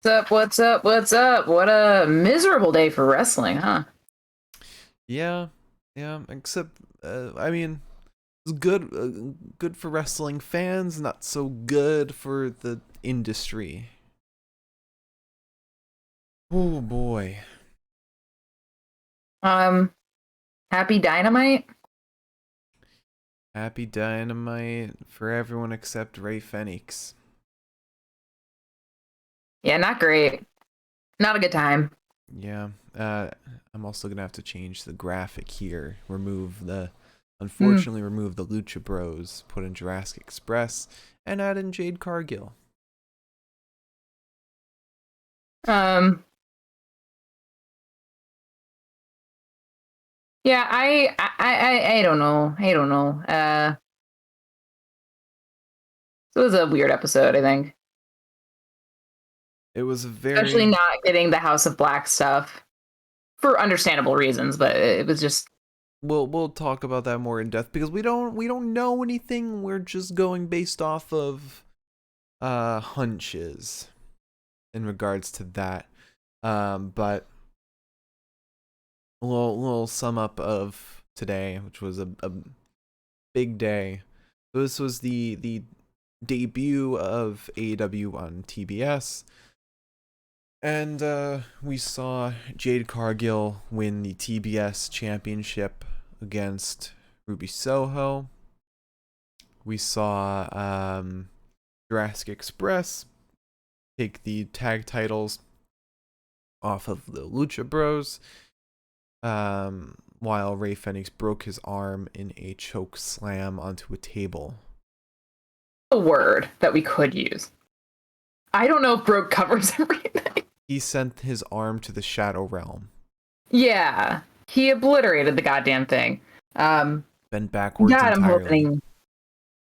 What's up? What's up? What a miserable day for wrestling, huh? Yeah, yeah. Except, I mean, it's good, good for wrestling fans. Not so good for the industry. Oh boy. Um, Happy Dynamite? Happy Dynamite for everyone except Ray Fenix. Yeah, not great. Not a good time. Yeah. I'm also gonna have to change the graphic here. Hmm. Unfortunately, remove the Lucha Bros. Put in Jurassic Express and add in Jade Cargill. Um, yeah, I don't know. I don't know. It was a weird episode, I think. It was a Especially very not getting the House of Black stuff for understandable reasons, but it was just we'll talk about that more in depth because we don't know anything. We're just going based off of hunches in regards to that. But a little sum up of today, which was a big day. This was the debut of AEW on TBS. And we saw Jade Cargill win the TBS championship against Ruby Soho. We saw Jurassic Express take the tag titles off of the Lucha Bros, while Ray Fenix broke his arm in a choke slam onto a table. a word that we could use. I don't know if broke covers everything. He sent his arm to the Shadow Realm, Yeah, he obliterated the goddamn thing. Um, bent backwards God, entirely.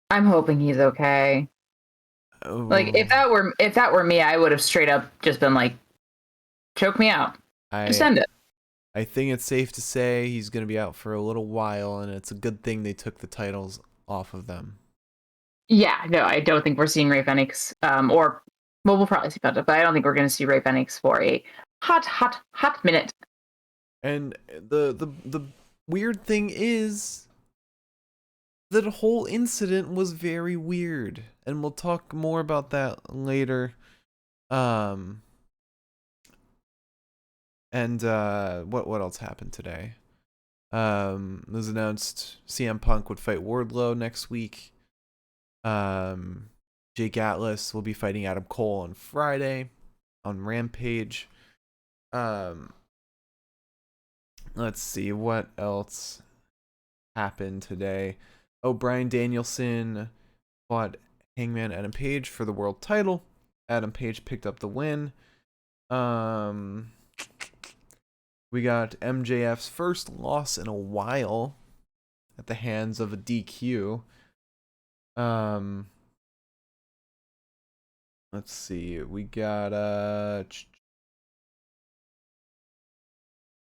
I'm hoping he's okay. Like Oh, if that were me, I would have straight up just been like, choke me out. Just I end it. I think it's safe to say he's gonna be out for a little while, and it's a good thing they took the titles off of them. Yeah, no, I don't think we're seeing Ray Fenix. Or well, we'll probably see Penta, but I don't think we're going to see Ray Fenix for a hot minute. And the weird thing is that whole incident was very weird, and we'll talk more about that later. Um, and what else happened today? It was announced CM Punk would fight Wardlow next week. Um, Jake Atlas will be fighting Adam Cole on Friday on Rampage. Um, let's see what else happened today. Oh, Bryan Danielson fought Hangman Adam Page for the world title. Adam Page picked up the win. Um, we got MJF's first loss in a while at the hands of a DQ. Um, let's see. We got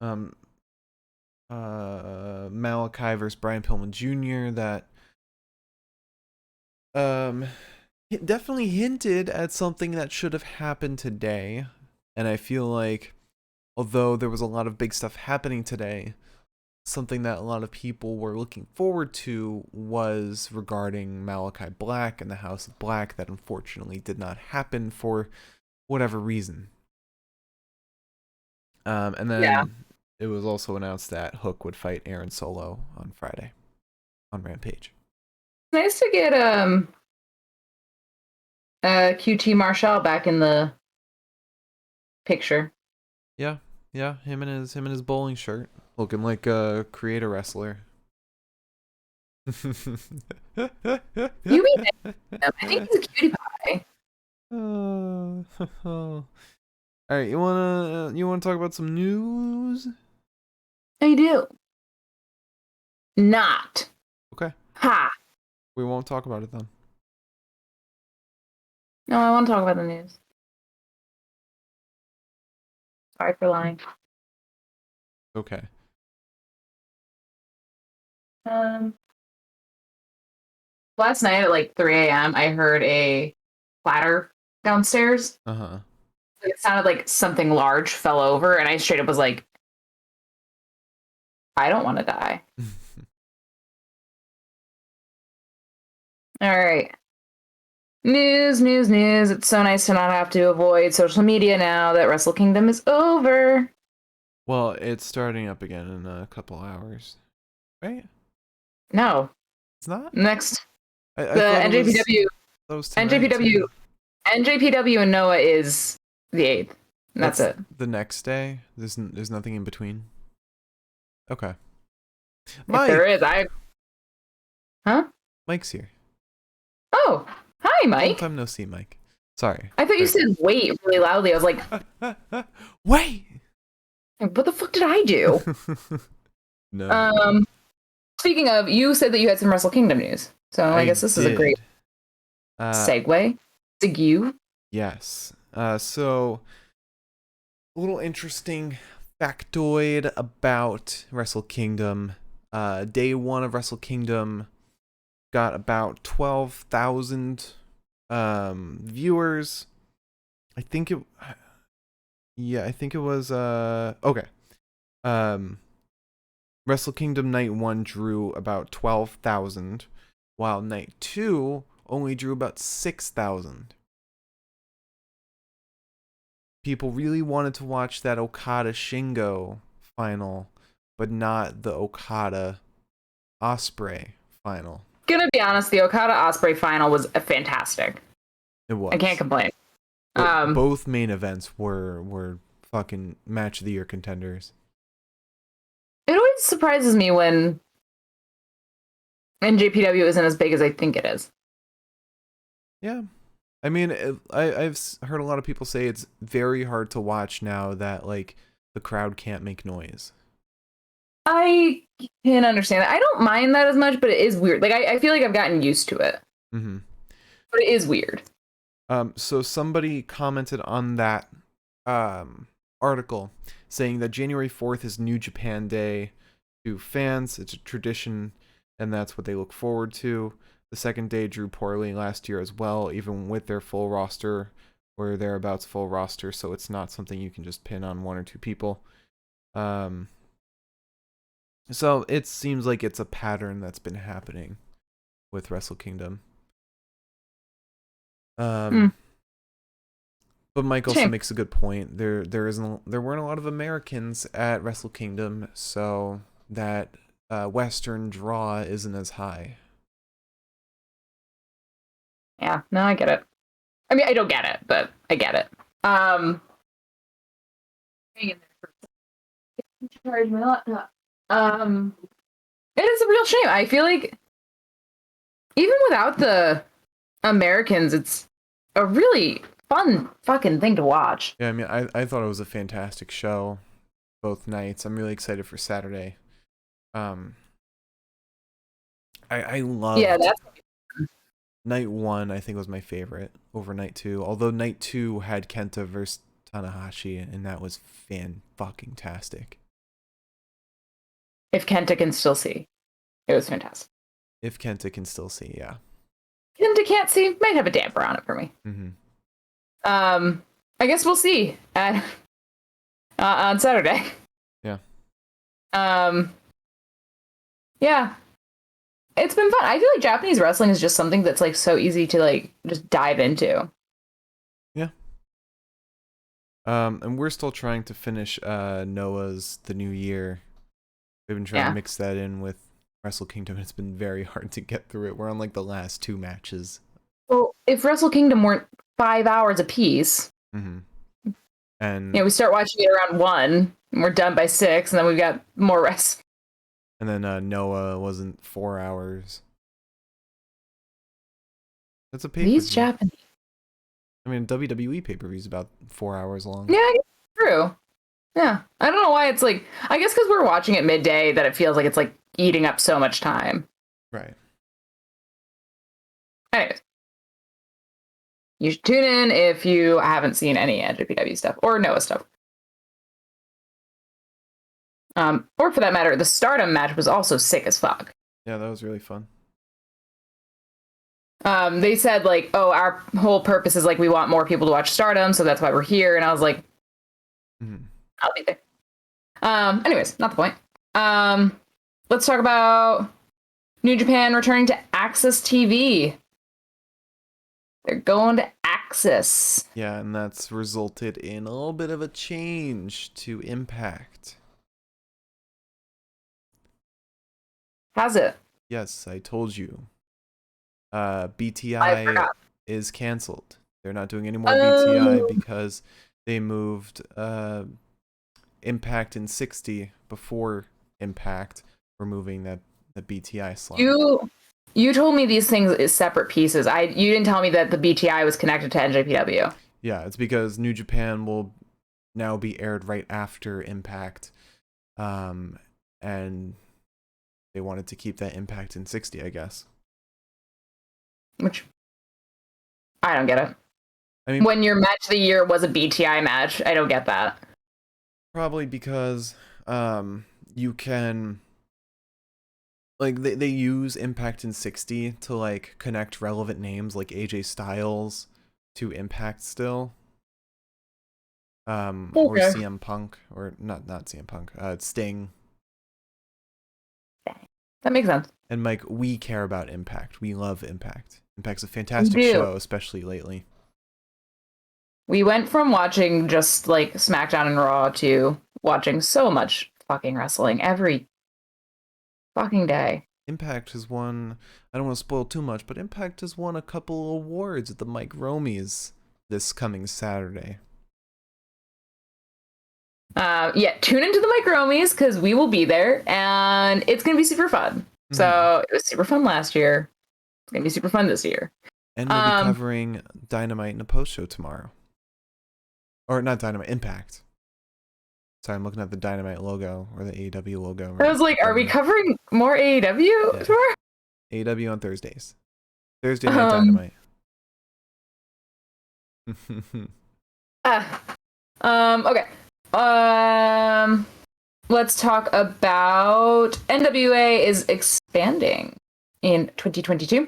um Malachi versus Brian Pillman Jr. that um it definitely hinted at something that should have happened today. And I feel like although there was a lot of big stuff happening today, something that a lot of people were looking forward to was regarding Malachi Black and the House of Black that unfortunately did not happen for whatever reason. And Yeah, then it was also announced that Hook would fight Aaron Solo on Friday on Rampage. nice to get QT Marshall back in the picture. Yeah, yeah, him and his bowling shirt, looking like a creator wrestler. You mean him? I think he's a cutie pie. All right, you wanna talk about some news? I do not. Okay, Ha. we won't talk about it then. No, I want to talk about the news. Sorry for lying. Okay. Um, Last night at like 3 a.m., I heard a clatter downstairs. Uh huh. It sounded like something large fell over, and I straight up was like, I don't want to die. All right. News. It's so nice to not have to avoid social media now that Wrestle Kingdom is over. Well, it's starting up again in a couple hours, right? No. It's not? Next, I the thought NJPW, it was tonight, too. NJPW and Noah is the 8th. And that's it. The next day? There's nothing in between? Okay. If there is, Huh? Mike's here. Oh, hi, Mike. Long time no see, Mike. Sorry. I thought you said wait really loudly. I was like, wait! What the fuck did I do? No. Speaking of, you said that you had some Wrestle Kingdom news. So I guess this is a great segue. Segue. Yes. So, a little interesting factoid about Wrestle Kingdom. Day 1 of Wrestle Kingdom got about 12,000 viewers. I think it was okay. Wrestle Kingdom Night 1 drew about 12,000, while Night 2 only drew about 6,000. People really wanted to watch that Okada Shingo final, but not the Okada Ospreay final. Gonna be honest, the Okada Ospreay final was fantastic. It was. I can't complain. Both main events were fucking match of the year contenders. It always surprises me when NJPW isn't as big as I think it is. Yeah. I mean, I've heard a lot of people say it's very hard to watch now that, like, the crowd can't make noise. I can understand that. I don't mind that as much, but it is weird. Like, I feel like I've gotten used to it. Mm-hmm. But it is weird. So somebody commented on that article saying that January 4th is New Japan Day to fans. It's a tradition, and that's what they look forward to. The second day drew poorly last year as well, even with their full roster or thereabouts full roster, so it's not something you can just pin on one or two people. So it seems like it's a pattern that's been happening with Wrestle Kingdom. But Mike also makes a good point. There weren't a lot of Americans at Wrestle Kingdom, so that Western draw isn't as high. Yeah, no, I get it. I mean, I don't get it, but I get it. Hang in there for a second. Charge my laptop. It is a real shame. I feel like even without the Americans, it's a really fun fucking thing to watch. Yeah, I mean, I thought it was a fantastic show, both nights. I'm really excited for Saturday. I loved. Yeah, that's Night 1, I think, was my favorite over Night 2. Although Night 2 had Kenta versus Tanahashi, and that was fan-fucking-tastic. If Kenta can still see. It was fantastic. If Kenta can still see, yeah. Kenta can't see, might have a damper on it for me. Mm-hmm. I guess we'll see at on Saturday. Yeah. Yeah. It's been fun. I feel like Japanese wrestling is just something that's like so easy to like just dive into. Yeah. And we're still trying to finish Noah's The New Year. We've been trying to mix that in with Wrestle Kingdom, and it's been very hard to get through it. We're on like the last 2 matches. Well, if Wrestle Kingdom weren't 5 hours apiece, and we start watching it around 1, and we're done by 6, and then we've got more rest. And then Noah wasn't 4 hours. That's a pay-per-view. These Japanese. I mean, WWE pay-per-view is about 4 hours long. Yeah, true. Yeah, I don't know why it's like. I guess because we're watching it midday, that it feels like it's like eating up so much time. Right. Anyways, you should tune in if you haven't seen any NJPW stuff or Noah stuff. Or for that matter, the Stardom match was also sick as fuck. Yeah, that was really fun. They said like, oh, our whole purpose is like we want more people to watch Stardom, so that's why we're here. And I was like, I'll be there. Anyways, not the point. Let's talk about New Japan returning to Access TV. They're going to Access. Yeah, and that's resulted in a little bit of a change to Impact. Has it? Yes, I told you. I BTI forgot. is canceled. They're not doing any more BTI because they moved Impact in 60 before Impact, removing the BTI slot. You told me these things as separate pieces. You didn't tell me that the BTI was connected to NJPW. Yeah, it's because New Japan will now be aired right after Impact, and they wanted to keep that Impact in 60, I guess. Which I don't get it. I mean, when your match of the year was a BTI match, I don't get that. Probably because you can, like, they use Impact in 60 to like connect relevant names like AJ Styles to Impact still. Or CM Punk, or not CM Punk, Sting. That makes sense. And Mike, we care about Impact. We love Impact. Impact's a fantastic show, especially lately. We went from watching just like SmackDown and Raw to watching so much fucking wrestling every fucking day. Impact has won, I don't want to spoil too much, but Impact has won a couple awards at the Mike Romies this coming Saturday. Yeah, tune into the Mike Romies because we will be there and it's going to be super fun. So it was super fun last year. It's going to be super fun this year. And we'll be covering Dynamite in a post show tomorrow. Or not Dynamite, Impact. Sorry, I'm looking at the Dynamite logo or the AEW logo. I was like, are we covering more AEW tomorrow? AEW on Thursdays. Thursday night Dynamite. Okay. Let's talk about NWA is expanding in 2022.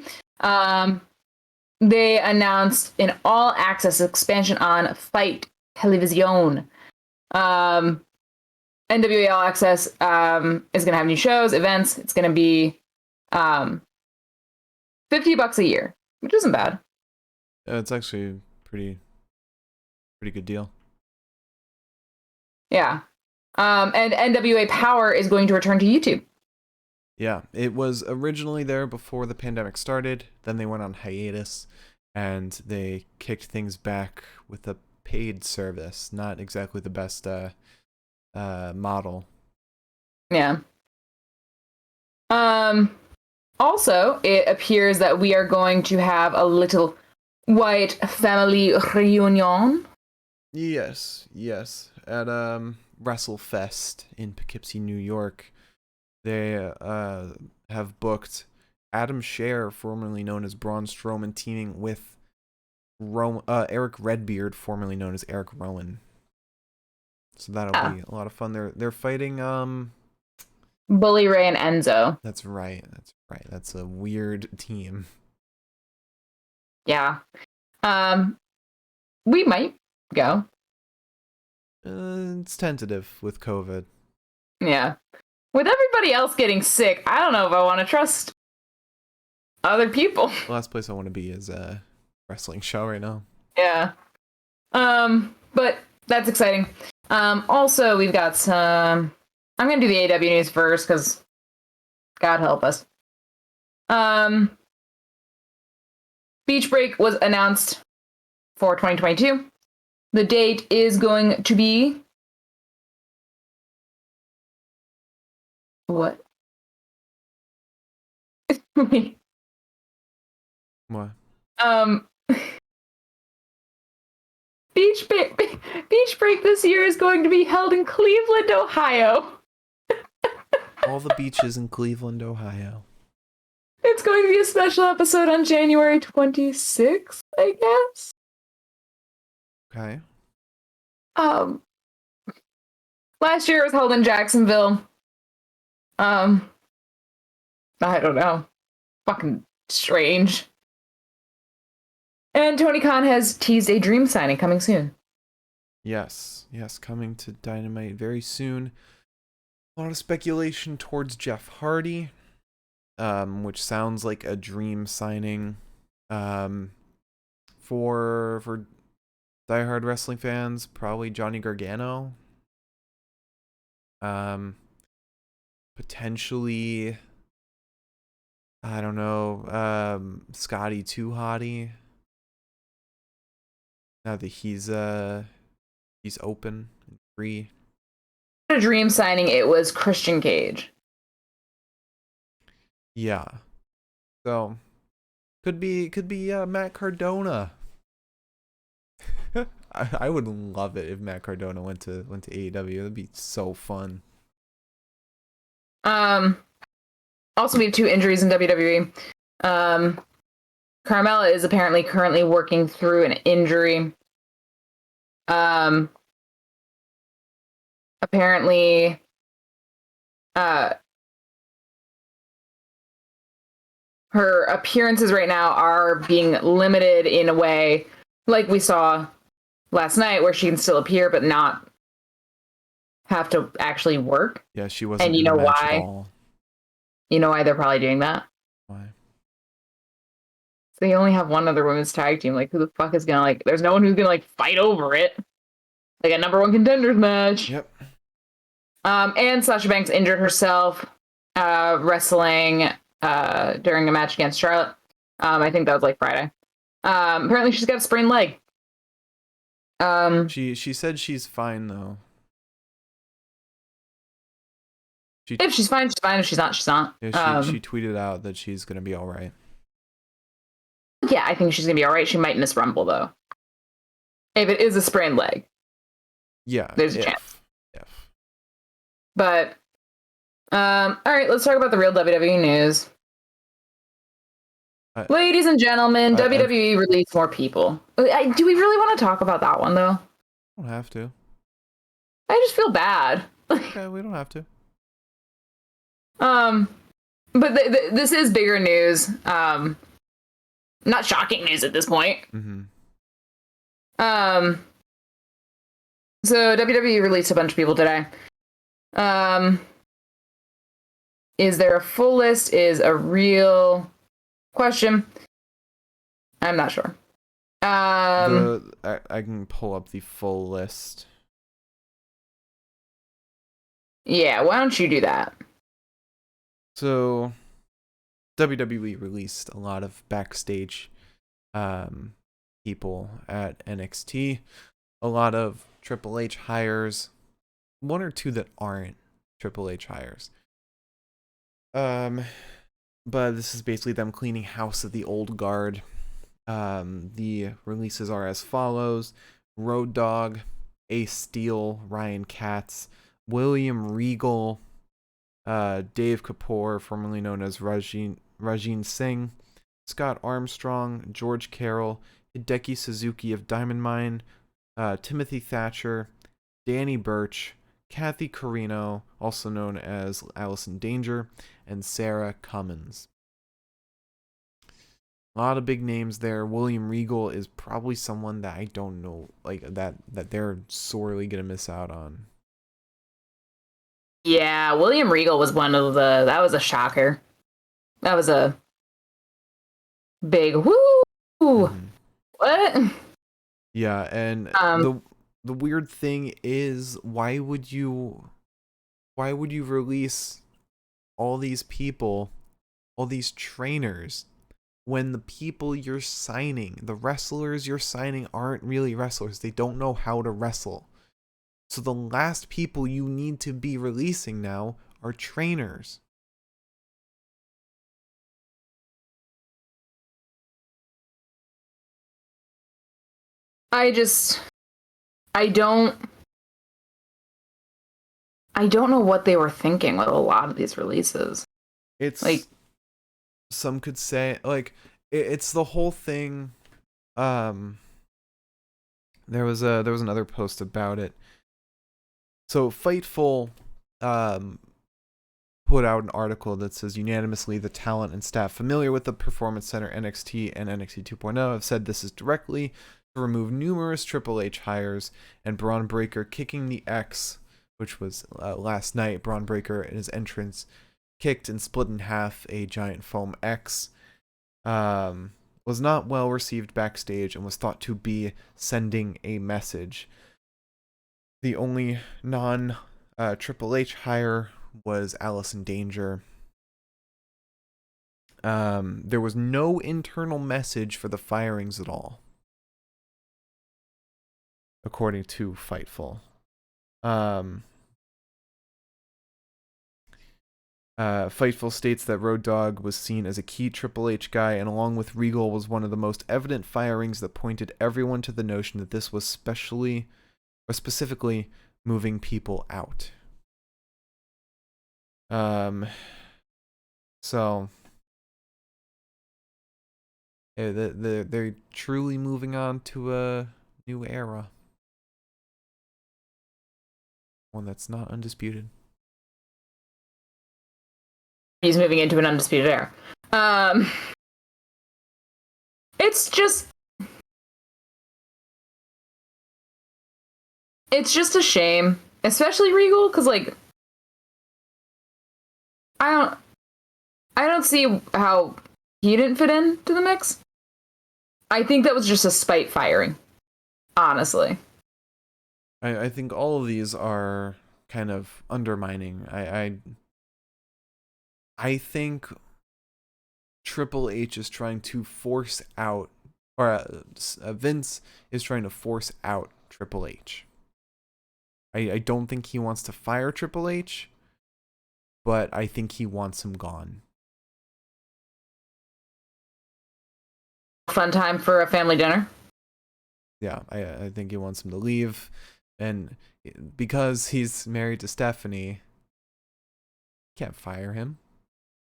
They announced an all-access expansion on Fight Television. NWA All Access is going to have new shows, events. It's going to be $50 a year, which isn't bad. It's actually a pretty good deal. Yeah. And NWA Power is going to return to YouTube. Yeah, it was originally there before the pandemic started. Then they went on hiatus, and they kicked things back with a paid service. Not exactly the best model. Yeah. Also, it appears that we are going to have a little white family reunion. Yes. At WrestleFest in Poughkeepsie, New York. They have booked Adam Scherr, formerly known as Braun Strowman, teaming with Eric Redbeard, formerly known as Eric Rowan. So that'll be a lot of fun. They're fighting Bully Ray and Enzo. That's right. That's a weird team. Yeah. We might go. It's tentative with COVID. Yeah. With everybody else getting sick, I don't know if I want to trust other people. The last place I want to be is a wrestling show right now. Yeah. But that's exciting. Also, we've got some... I'm going to do the AEW news first, because God help us. Beach Break was announced for 2022. The date is going to be... What? What? Beach Break this year is going to be held in Cleveland, Ohio. All the beaches in Cleveland, Ohio. It's going to be a special episode on January 26th, I guess. Okay. Last year it was held in Jacksonville. I don't know. Fucking strange. And Tony Khan has teased a Dream signing coming soon. Yes, coming to Dynamite very soon. A lot of speculation towards Jeff Hardy, which sounds like a Dream signing. For diehard wrestling fans, probably Johnny Gargano. Potentially, I don't know, Scotty Too Hottie. Now that he's open and free. A Dream signing, it was Christian Cage. Yeah. So could be Matt Cardona. I would love it if Matt Cardona went to AEW. That'd be so fun. Also, we have 2 injuries in WWE. Carmella is apparently currently working through an injury. Apparently, her appearances right now are being limited in a way, like we saw last night, where she can still appear but not have to actually work. Yeah, she wasn't and in the match at all. You know why they're probably doing that? Why? So they only have one other women's tag team. Like, who the fuck is gonna, there's no one who's gonna fight over it. Like a number 1 contenders match. Yep. And Sasha Banks injured herself wrestling during a match against Charlotte. I think that was Friday. Apparently she's got a sprained leg. She said she's fine though. If she's fine, she's fine. If she's not, she's not. Yeah, she tweeted out that she's gonna be all right. Yeah, I think she's gonna be all right. She might miss Rumble though. If it is a sprained leg. Yeah, there's a chance. But all right, let's talk about the real WWE news. Ladies and gentlemen, WWE released more people. Do we really want to talk about that one though? Don't have to. I just feel bad. Okay, we don't have to. But this is bigger news. Not shocking news at this point. Mm-hmm. So WWE released a bunch of people today. Is there a full list? Is a real question. I'm not sure. I can pull up the full list. Yeah, why don't you do that? So, WWE released a lot of backstage people at NXT. A lot of Triple H hires. 1 or 2 that aren't Triple H hires. But this is basically them cleaning house of the old guard. The releases are as follows: Road Dogg, Ace Steel, Ryan Katz, William Regal, Dave Kapoor, formerly known as Rajin Singh, Scott Armstrong, George Carroll, Hideki Suzuki of Diamond Mine, Timothy Thatcher, Danny Burch, Kathy Carino, also known as Allison Danger, and Sarah Cummins. A lot of big names there. William Regal is probably someone that I don't know, that they're sorely gonna miss out on. Yeah, William Regal was that was a shocker. That was a big woo. Mm-hmm. What? Yeah, and the weird thing is, why would you release all these people, all these trainers, when the people you're signing, the wrestlers you're signing, aren't really wrestlers? They don't know how to wrestle. So the last people you need to be releasing now are trainers. I don't know what they were thinking with a lot of these releases. It's some could say it's the whole thing. There was another post about it. So Fightful put out an article that says unanimously the talent and staff familiar with the Performance Center NXT and NXT 2.0 have said this is directly to remove numerous Triple H hires, and Braun Breaker kicking the X, which was last night. Braun Breaker in his entrance kicked and split in half a giant foam X. Was not well received backstage and was thought to be sending a message. The only non-Triple H hire was Allison Danger. There was no internal message for the firings at all, according to Fightful. Fightful states that Road Dogg was seen as a key Triple H guy, and along with Regal was one of the most evident firings that pointed everyone to the notion that this was specifically moving people out. So yeah, they're truly moving on to a new era, one that's not undisputed. He's moving into an undisputed era. It's just a shame, especially Regal, because like I don't see how he didn't fit into the mix. I think that was just a spite firing, honestly. I think all of these are kind of undermining. I think Triple H is trying to force out, or Vince is trying to force out Triple H. I don't think he wants to fire Triple H, but I think he wants him gone. Fun time for a family dinner. Yeah, I think he wants him to leave, and because he's married to Stephanie, can't fire him.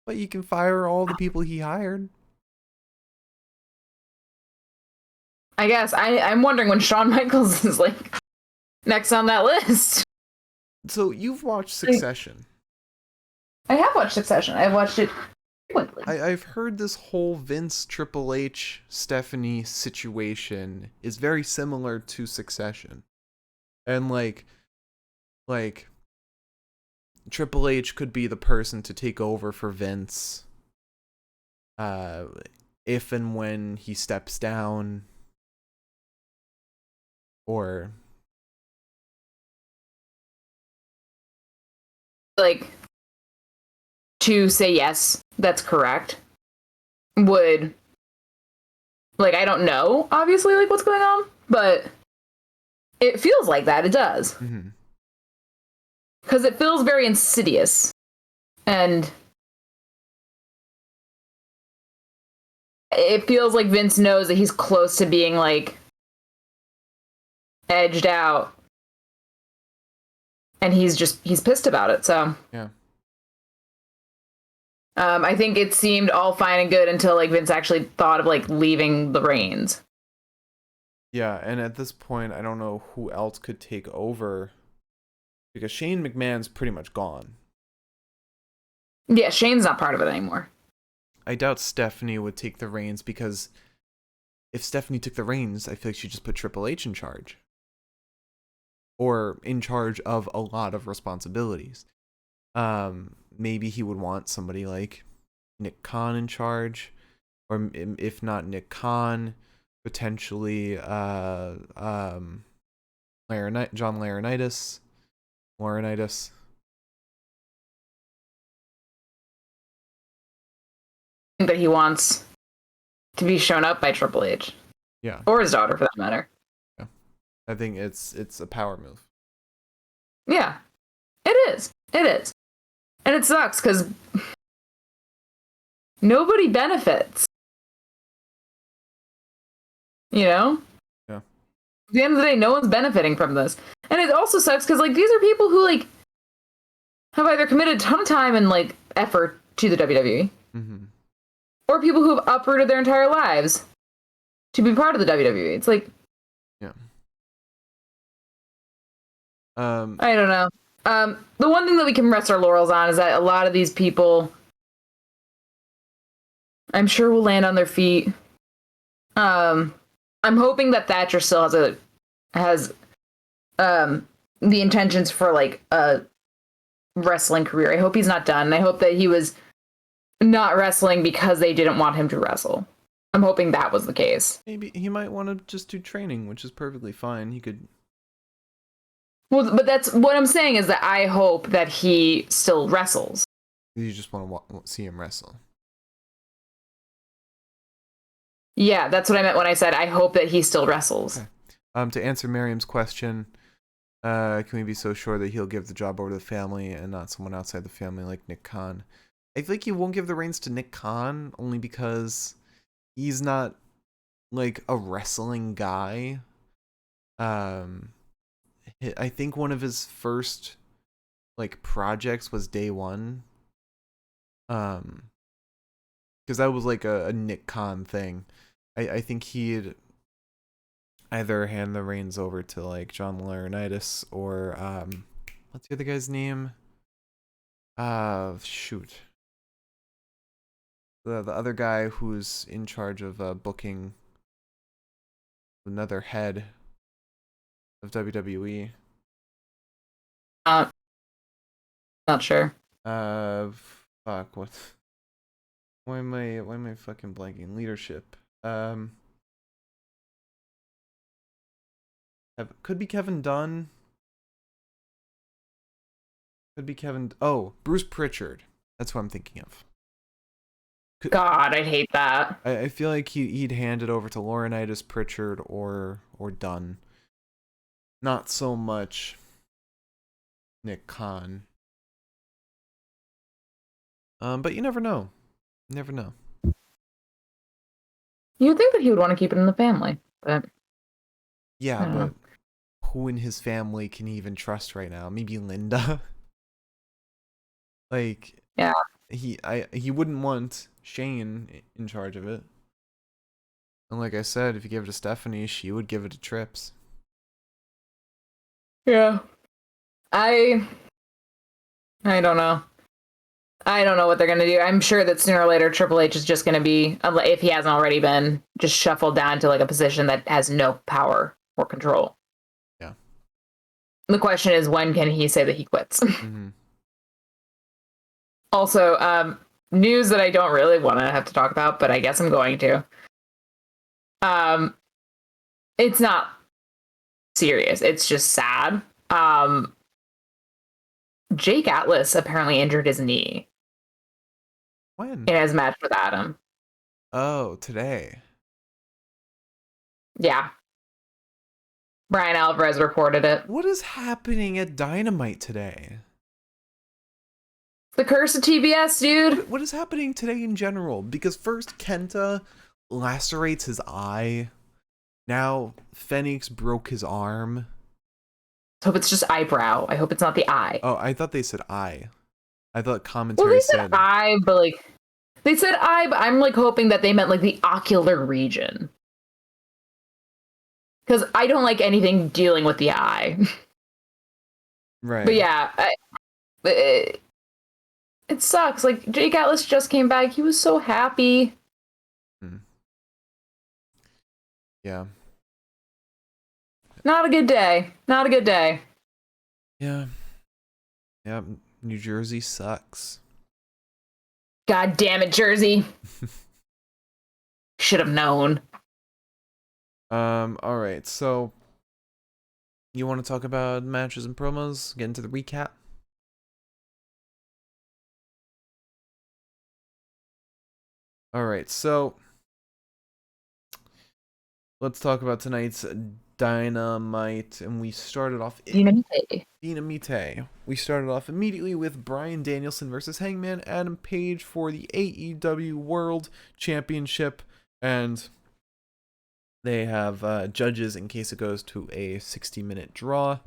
But you can fire all the people he hired. I guess. I'm wondering when Shawn Michaels is like next on that list. So you've watched Succession. I have watched Succession. I've watched it frequently. I've heard this whole Vince, Triple H, Stephanie situation is very similar to Succession. And like Triple H could be the person to take over for Vince if and when he steps down, or like to say yes, that's correct, would, like, I don't know obviously like what's going on, but it feels like that. It does. Mm-hmm. Because it feels very insidious. And it feels like Vince knows that he's close to being, like, edged out. And he's pissed about it, so. Yeah. I think it seemed all fine and good until, like, Vince actually thought of, like, leaving the reins. Yeah, and at this point, I don't know who else could take over, because Shane McMahon's pretty much gone. Yeah, Shane's not part of it anymore. I doubt Stephanie would take the reins, because if Stephanie took the reins, I feel like she'd just put Triple H in charge. Or in charge of a lot of responsibilities. Maybe he would want somebody like Nick Khan in charge, or if not Nick Khan, potentially John Laurinaitis. That he wants to be shown up by Triple H. Yeah. Or his daughter, for that matter. Yeah. I think it's a power move. Yeah. It is. It is. And it sucks, because nobody benefits. You know? Yeah. At the end of the day, no one's benefiting from this. And it also sucks, because, like, these are people who, like, have either committed a ton of time and, like, effort to the WWE. Mm-hmm. Or people who have uprooted their entire lives to be part of the WWE. It's like, yeah. I don't know. The one thing that we can rest our laurels on is that a lot of these people, I'm sure, will land on their feet. I'm hoping that Thatcher still has the intentions for like a wrestling career. I hope he's not done. I hope that he was not wrestling because they didn't want him to wrestle. I'm hoping that was the case. Maybe he might want to just do training, which is perfectly fine. He could. Well, but that's what I'm saying is that I hope that he still wrestles. You just want to see him wrestle. Yeah, that's what I meant when I said I hope that he still wrestles. Okay. To answer Miriam's question, can we be so sure that he'll give the job over to the family and not someone outside the family like Nick Khan? I think he won't give the reins to Nick Khan only because he's not like a wrestling guy. I think one of his first like projects was Day One. Because that was like a Nick Khan thing. I think he'd either hand the reins over to like John Laurinaitis or what's the other guy's name? Shoot. The other guy who's in charge of booking another head of WWE. Not sure. Fuck, what? Why am I fucking blanking? Leadership. Could be Kevin Dunn. Could be Bruce Pritchard. That's what I'm thinking of. God, I'd hate that. I feel like he'd hand it over to Laurinaitis, Pritchard, or Dunn. Not so much Nick Khan. But you never know. You never know. You'd think that he would want to keep it in the family, but yeah, but who in his family can he even trust right now? Maybe Linda. Like, yeah, he wouldn't want Shane in charge of it. And like I said, if you give it to Stephanie, she would give it to Trips. Yeah. I don't know. I don't know what they're going to do. I'm sure that sooner or later Triple H is just going to be, if he hasn't already been, just shuffled down to like a position that has no power or control. Yeah. The question is, when can he say that he quits? Mm-hmm. Also, news that I don't really want to have to talk about, but I guess I'm going to. It's not serious. It's just sad. Jake Atlas apparently injured his knee. When? In his match with Adam. Oh, today. Yeah. Brian Alvarez reported it. What is happening at Dynamite today? The curse of TBS, dude. What is happening today in general? Because first Kenta lacerates his eye. Now Fenix broke his arm. I hope it's just eyebrow. I hope it's not the eye. Oh, I thought they said eye. I thought commentary well, they said eye, but like they said eye, but I'm like hoping that they meant like the ocular region. Because I don't like anything dealing with the eye. Right. But yeah, it sucks. Like Jake Atlas just came back. He was so happy. Yeah. Not a good day. Not a good day. Yeah. Yeah. New Jersey sucks. God damn it, Jersey. Should have known. All right. So, you want to talk about matches and promos? Get into the recap. All right. So, let's talk about tonight's Dynamite, and we started off Dynamite. We started off immediately with Bryan Danielson versus Hangman Adam Page for the AEW World Championship, and they have judges in case it goes to a 60-minute draw.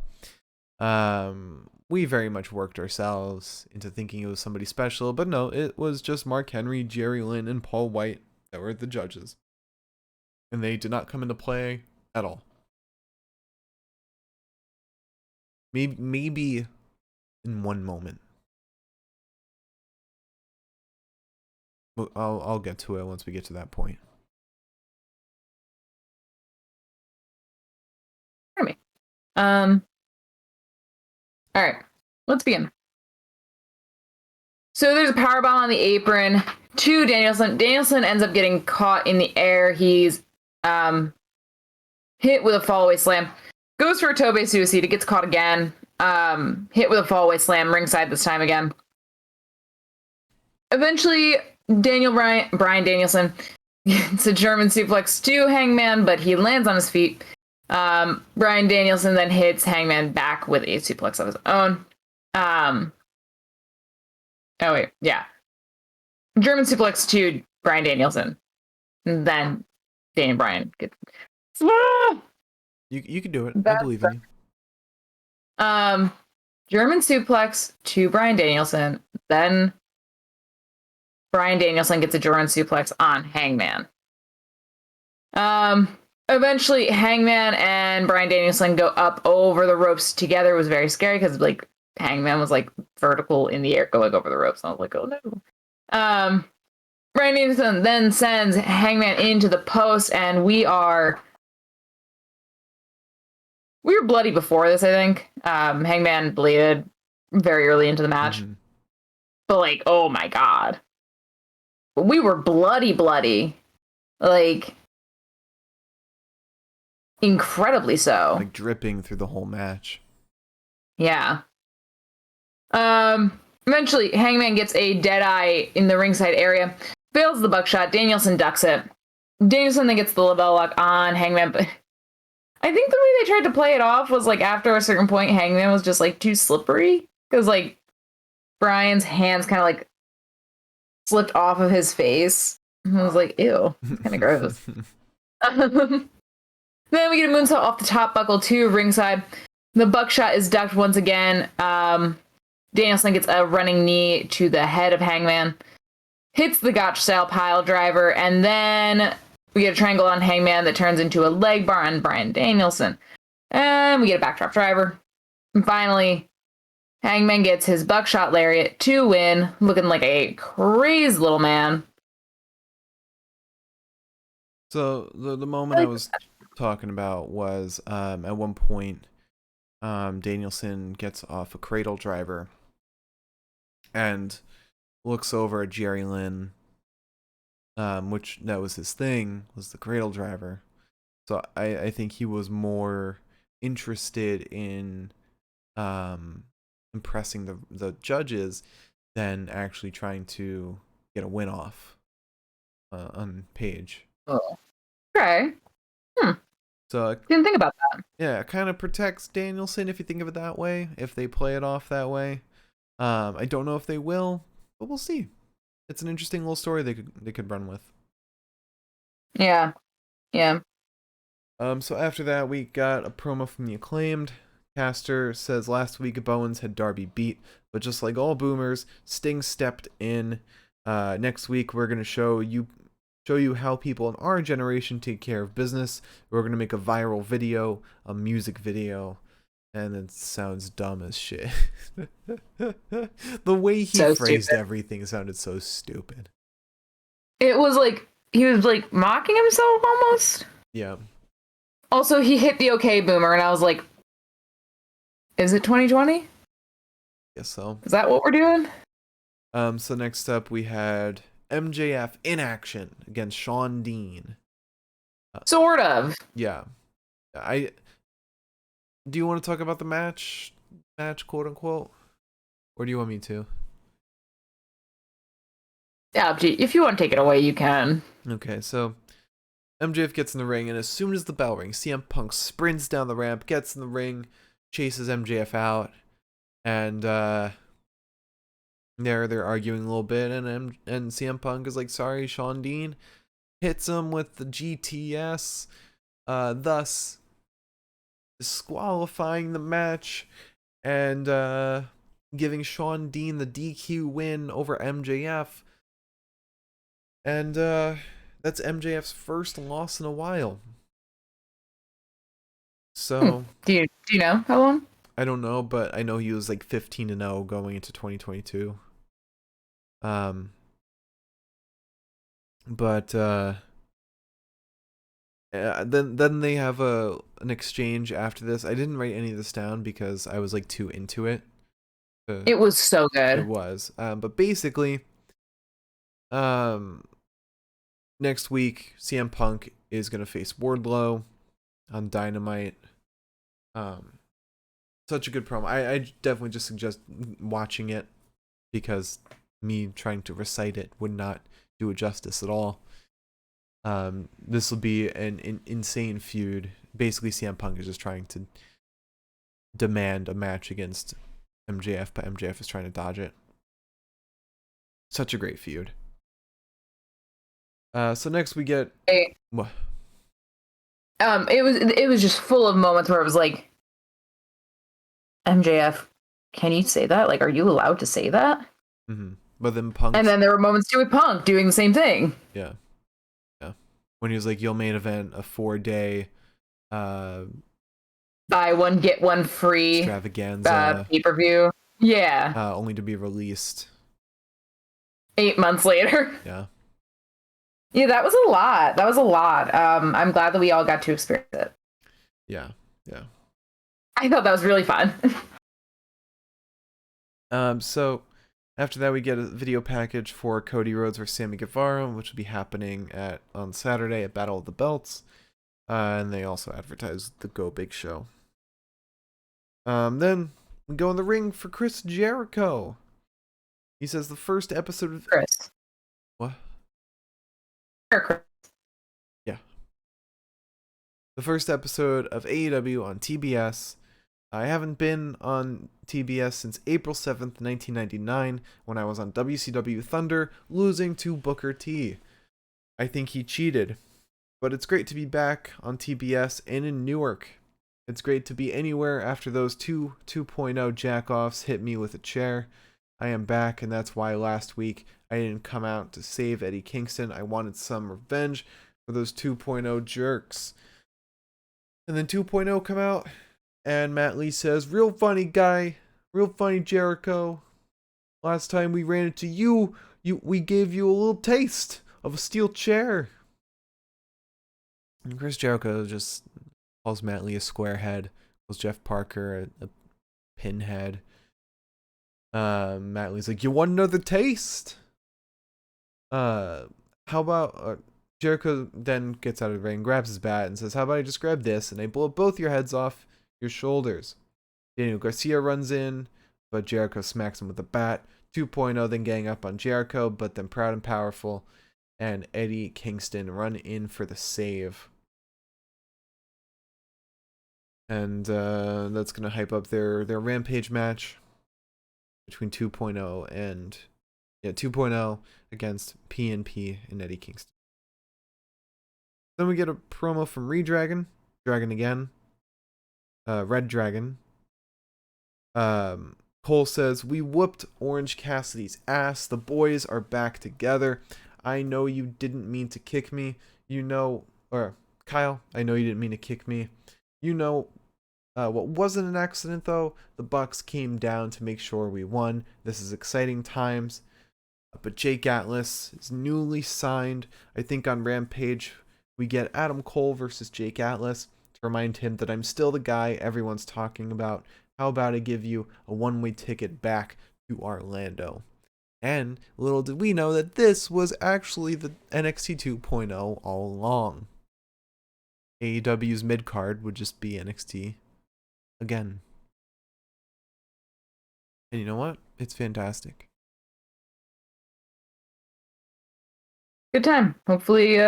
We very much worked ourselves into thinking it was somebody special, but no, it was just Mark Henry, Jerry Lynn, and Paul White that were the judges. And they did not come into play at all. Maybe in one moment. I'll get to it once we get to that point. Pardon me. All right, let's begin. So there's a powerbomb on the apron to Danielson. Danielson ends up getting caught in the air. He's hit with a fallaway slam. Goes for a Tobe Suicida, gets caught again. Hit with a fallaway slam, ringside this time again. Eventually, Brian Danielson gets a German suplex to Hangman, but he lands on his feet. Brian Danielson then hits Hangman back with a suplex of his own. Oh, wait. Yeah. German suplex to Brian Danielson. And then Daniel Bryan gets... You can do it. I believe in you. German suplex to Brian Danielson. Then Brian Danielson gets a German suplex on Hangman. Eventually, Hangman and Brian Danielson go up over the ropes together. It was very scary because, like, Hangman was, like, vertical in the air going over the ropes. I was like, oh, no. Brian Danielson then sends Hangman into the post, and we were bloody before this, I think. Hangman bleeded very early into the match. Mm-hmm. But, like, oh, my God. We were bloody. Like... incredibly so. Like dripping through the whole match. Yeah. Eventually, Hangman gets a dead eye in the ringside area. Fails the buckshot. Danielson ducks it. Danielson then gets the label lock on Hangman, but I think the way they tried to play it off was like after a certain point, Hangman was just like too slippery. Because like Brian's hands kind of like slipped off of his face. And I was like, ew, it's kind of gross. Then we get a moonsault off the top buckle to ringside. The buckshot is ducked once again. Danielson gets a running knee to the head of Hangman. Hits the gotch-style pile driver. And then we get a triangle on Hangman that turns into a leg bar on Brian Danielson. And we get a backdrop driver. And finally, Hangman gets his buckshot lariat to win, looking like a crazy little man. So the moment I was talking about was at one point Danielson gets off a cradle driver and looks over at Jerry Lynn, which that was his thing, was the cradle driver. So I think he was more interested in impressing the judges than actually trying to get a win off on Paige. Oh, okay. So didn't think about that. Yeah, it kind of protects Danielson if you think of it that way, if they play it off that way. I don't know if they will, but we'll see. It's an interesting little story they could run with. Yeah. So after that, we got a promo from the Acclaimed. Caster says last week Bowens had Darby beat, but just like all boomers, Sting stepped in. Next week we're gonna show you how people in our generation take care of business. We're going to make a viral video, a music video, and it sounds dumb as shit. The way he phrased everything sounded so stupid. It was like, he was like mocking himself almost. Yeah. Also, he hit the okay boomer, and I was like, is it 2020? Guess so. Is that what we're doing? So next up we had MJF in action against Shawn Dean. Sort of. Yeah. Do you want to talk about the match, quote unquote? Or do you want me to? Yeah, if you want to take it away, you can. Okay, so MJF gets in the ring, and as soon as the bell rings, CM Punk sprints down the ramp, gets in the ring, chases MJF out, and they're arguing a little bit, and CM Punk is like, sorry, Shawn Dean, hits him with the GTS, thus disqualifying the match and giving Shawn Dean the DQ win over MJF. And that's MJF's first loss in a while. So do you know how long? I don't know, but I know he was like 15-0 going into 2022. But then they have an exchange after this. I didn't write any of this down because I was like too into it. It was so good. It was. But basically, next week CM Punk is gonna face Wardlow on Dynamite. Such a good promo. I definitely just suggest watching it because me trying to recite it would not do it justice at all. This will be an insane feud. Basically, CM Punk is just trying to demand a match against MJF, but MJF is trying to dodge it. Such a great feud. So next we get what? It was just full of moments where it was like, MJF, can you say that? Like, are you allowed to say that? Mm-hmm. But then Punk. And then there were moments too with Punk doing the same thing. Yeah. When he was like, "You'll main event a 4-day buy one get one free extravaganza pay-per-view." Yeah. Only to be released 8 months later. Yeah. Yeah, that was a lot. I'm glad that we all got to experience it. Yeah. I thought that was really fun. So after that we get a video package for Cody Rhodes versus Sammy Guevara, which will be happening on Saturday at Battle of the Belts. And they also advertise the Go Big Show. Then we go in the ring for Chris Jericho. He says the first episode of Chris. What? Chris. Yeah. The first episode of AEW on TBS. I haven't been on TBS since April 7th, 1999, when I was on WCW Thunder, losing to Booker T. I think he cheated. But it's great to be back on TBS and in Newark. It's great to be anywhere after those 2.0 jack-offs hit me with a chair. I am back, and that's why last week I didn't come out to save Eddie Kingston. I wanted some revenge for those 2.0 jerks. And then 2.0 come out, and Matt Lee says, "Real funny guy, real funny Jericho. Last time we ran into you, we gave you a little taste of a steel chair." And Chris Jericho just calls Matt Lee a squarehead, calls Jeff Parker a pinhead. Matt Lee's like, "You want another taste? How about..." Jericho then gets out of the ring, grabs his bat, and says, "How about I just grab this, and I blow both your heads off your shoulders." Daniel Garcia runs in, but Jericho smacks him with a bat. 2.0 then gang up on Jericho, but then Proud and Powerful and Eddie Kingston run in for the save. And that's going to hype up their Rampage match between 2.0 and 2.0 against PNP and Eddie Kingston. Then we get a promo from Redragon, Dragon again, Red Dragon. Cole says, "We whooped Orange Cassidy's ass. The boys are back together. I know you didn't mean to kick me. Kyle, I know you didn't mean to kick me. What wasn't an accident though? The Bucks came down to make sure we won. This is exciting times." But Jake Atlas is newly signed. I think on Rampage we get Adam Cole versus Jake Atlas to remind him that I'm still the guy everyone's talking about. How about I give you a one-way ticket back to Orlando? And little did we know that this was actually the NXT 2.0 all along. AEW's mid-card would just be NXT again. And you know what? It's fantastic. Good time. Hopefully,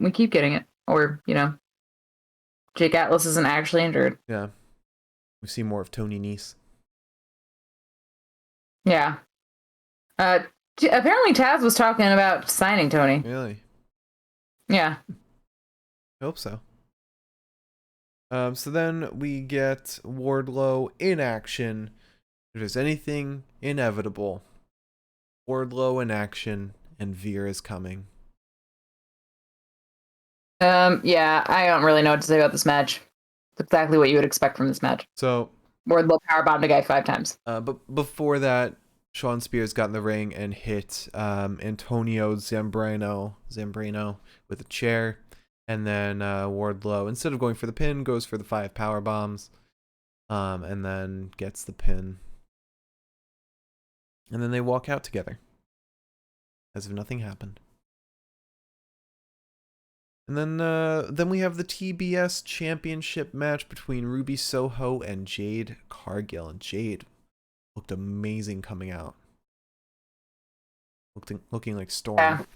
we keep getting it. Or, Jake Atlas isn't actually injured. Yeah. We see more of Tony Nese. Yeah. Apparently Taz was talking about signing Tony. Really? Yeah. I hope so. So then we get Wardlow in action. If there's anything inevitable, Wardlow in action, and Veer is coming. Yeah, I don't really know what to say about this match. exactly what you would expect from this match. So Wardlow powerbombed a guy 5 times. But before that, Sean Spears got in the ring and hit Antonio Zambrano with a chair. And then Wardlow, instead of going for the pin, goes for the 5 power bombs. And then gets the pin. And then they walk out together. As if nothing happened. And then we have the TBS championship match between Ruby Soho and Jade Cargill. And Jade looked amazing coming out. Looking like Storm.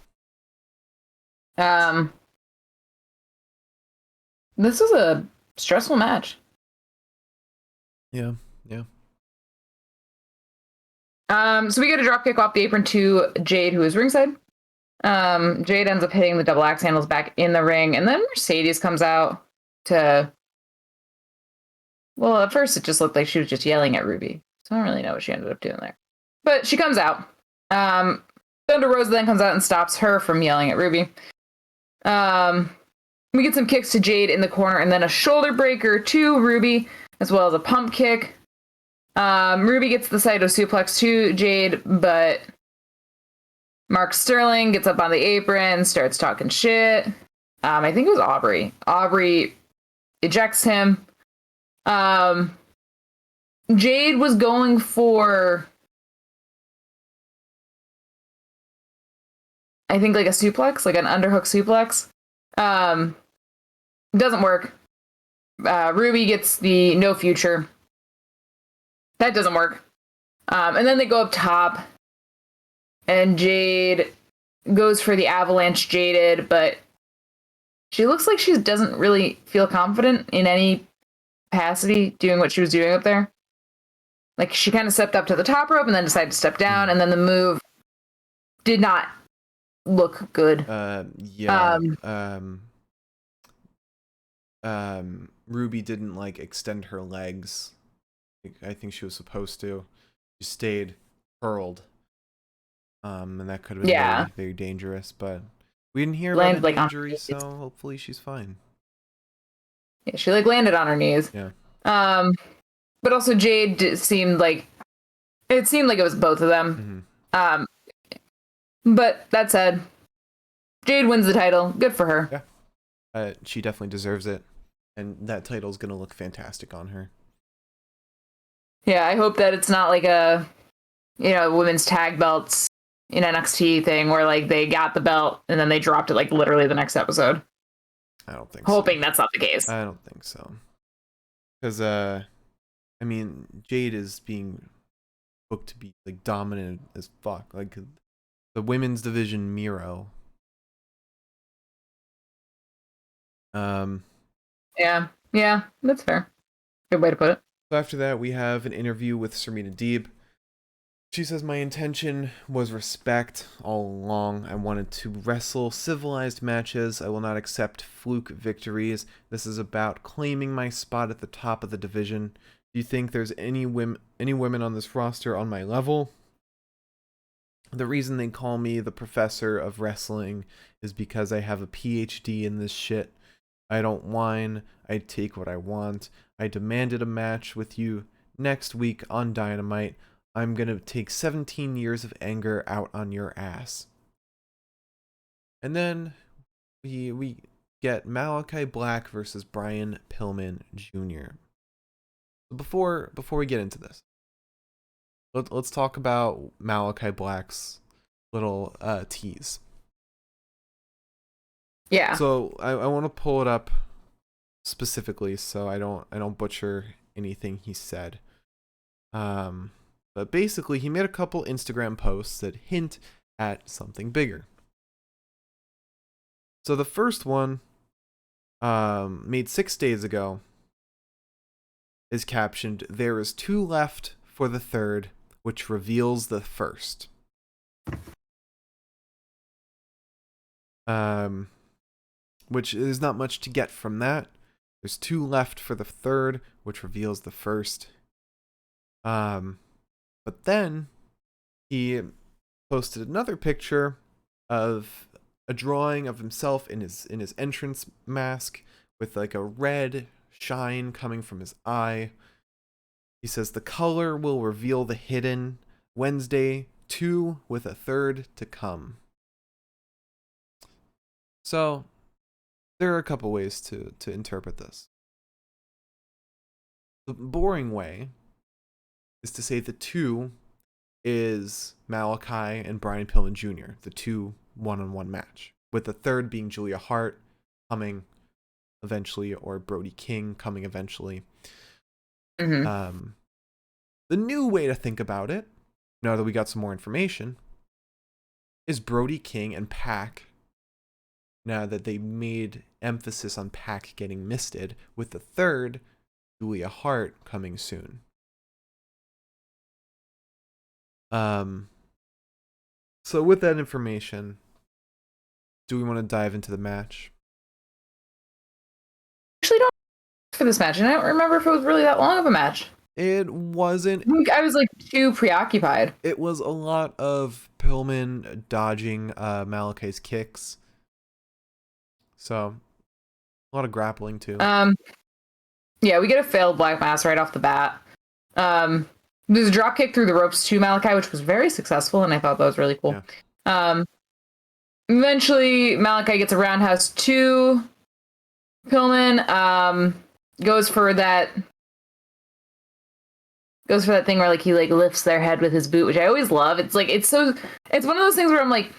Yeah. This was a stressful match. Yeah. So we get a dropkick off the apron to Jade, who is ringside. Jade ends up hitting the double axe handles back in the ring, and then Mercedes comes out to... Well, at first it just looked like she was just yelling at Ruby. So I don't really know what she ended up doing there. But she comes out. Thunder Rosa then comes out and stops her from yelling at Ruby. We get some kicks to Jade in the corner, and then a shoulder breaker to Ruby, as well as a pump kick. Ruby gets the Saito suplex to Jade, but Mark Sterling gets up on the apron, starts talking shit. I think it was Aubrey. Aubrey ejects him. Jade was going for, I think, like a suplex, like an underhook suplex. Doesn't work. Ruby gets the no future. That doesn't work. And then they go up top, and Jade goes for the avalanche Jaded, but she looks like she doesn't really feel confident in any capacity doing what she was doing up there. Like, she kind of stepped up to the top rope and then decided to step down, and then the move did not look good. Ruby didn't like extend her legs. I think she was supposed to. She stayed curled. And that could have been very, very dangerous, but we didn't hear about an injury, so hopefully she's fine. Yeah, she landed on her knees. Yeah. But also Jade seemed like it was both of them. Mm-hmm. But that said, Jade wins the title. Good for her. Yeah. She definitely deserves it, and that title's gonna look fantastic on her. Yeah, I hope that it's not like a, women's tag belts in NXT thing where like they got the belt and then they dropped it like literally the next episode. I don't think Hoping that's not the case. I don't think so. Because, Jade is being booked to be like dominant as fuck. Like the women's division Miro. Yeah, that's fair. Good way to put it. So after that, we have an interview with Serena Deeb. She says, my intention was respect all along. I wanted to wrestle civilized matches. I will not accept fluke victories. This is about claiming my spot at the top of the division. Do you think there's any women on this roster on my level? The reason they call me the professor of wrestling is because I have a PhD in this shit. I don't whine. I take what I want. I demanded a match with you next week on Dynamite. I'm going to take 17 years of anger out on your ass. And then we get Malachi Black versus Brian Pillman Jr. Before we get into this, let's talk about Malachi Black's little tease. Yeah. So I want to pull it up specifically so I don't butcher anything he said. But basically he made a couple Instagram posts that hint at something bigger. So the first one, made 6 days ago, is captioned, "There is 2 left for the third, which reveals the first." Which is not much to get from that. There's 2 left for the third, which reveals the first. But then he posted another picture of a drawing of himself in his entrance mask with like a red shine coming from his eye. He says the color will reveal the hidden. Wednesday, 2 with a third to come. So, there are a couple ways to interpret this. The boring way is to say the 2 is Malachi and Brian Pillman Jr., the 2 one-on-one match, with the third being Julia Hart coming eventually, or Brody King coming eventually. Mm-hmm. The new way to think about it, now that we got some more information, is Brody King and Pac, now that they made emphasis on Pac getting misted, with the third, Julia Hart, coming soon. So with that information, do we want to dive into the match? Actually, don't for this match, and I don't remember if it was really that long of a match. It wasn't. I was like too preoccupied. It was a lot of Pillman dodging Malachi's kicks. So, a lot of grappling too. Yeah, we get a failed Black Mass right off the bat. There's a drop kick through the ropes to Malachi, which was very successful, and I thought that was really cool. Yeah. Eventually, Malachi gets a roundhouse to Pillman. Goes for that thing where like he like lifts their head with his boot, which I always love. It's like it's one of those things where I'm like,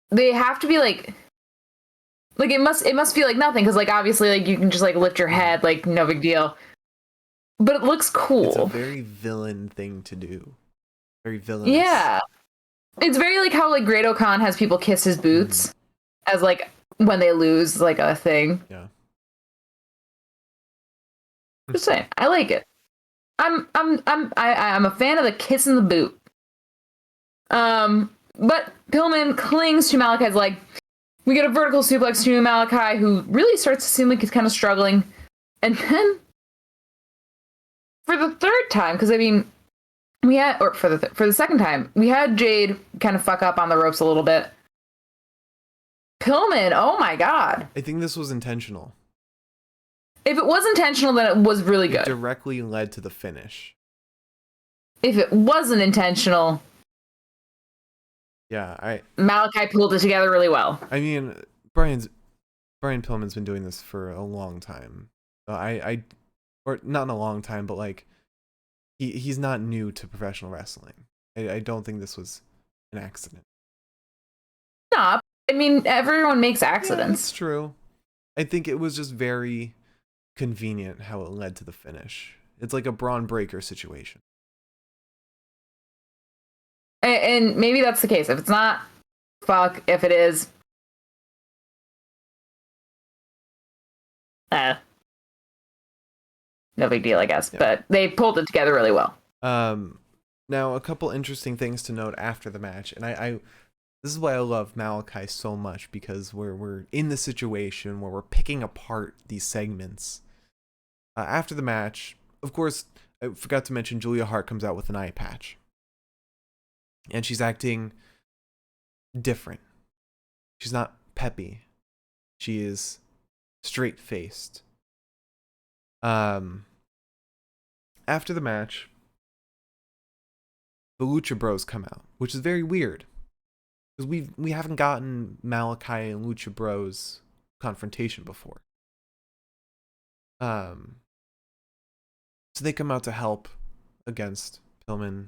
they have to be like it must feel like nothing, because like obviously like you can just like lift your head, like no big deal. But it looks cool. It's a very villain thing to do. Very villainous. Yeah. It's very like how like Great O'Khan has people kiss his boots as like when they lose like a thing. Yeah. Just saying, I like it. I'm a fan of the kiss in the boot. But Pillman clings to Malachi's leg. We get a vertical suplex to Malachi, who really starts to seem like he's kind of struggling. And then for the third time, because I mean, for the second time, we had Jade kind of fuck up on the ropes a little bit. Pillman, oh my god! I think this was intentional. If it was intentional, then it was really good. It directly led to the finish. If it wasn't intentional, yeah, Malachi pulled it together really well. I mean, Brian Pillman's been doing this for a long time. Or not in a long time, but like he's not new to professional wrestling. I don't think this was an accident. Nah, I mean, everyone makes accidents. Yeah, that's true. I think it was just very convenient how it led to the finish. It's like a Braun Breaker situation. And maybe that's the case. If it's not, fuck. If it is, no big deal, I guess. Yeah. But they pulled it together really well. Now, a couple interesting things to note after the match, and I this is why I love Malachi so much, because we're in the situation where we're picking apart these segments. After the match, of course, I forgot to mention Julia Hart comes out with an eye patch. And she's acting different. She's not peppy. She is straight-faced. After the match, the Lucha Bros come out, which is very weird, because we haven't gotten Malachi and Lucha Bros confrontation before. So they come out to help against Pillman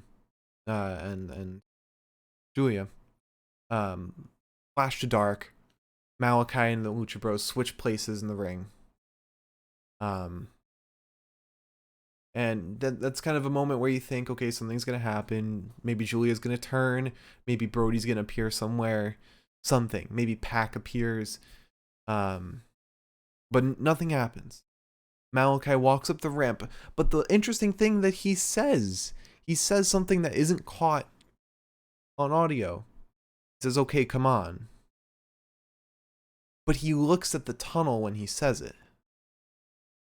and Julia. Flash to dark. Malachi and the Lucha Bros switch places in the ring. And that's kind of a moment where you think, okay, something's going to happen. Maybe Julia's going to turn. Maybe Brody's going to appear somewhere. Something. Maybe Pac appears. But nothing happens. Malachi walks up the ramp. But the interesting thing that he says something that isn't caught on audio. He says, okay, come on. But he looks at the tunnel when he says it.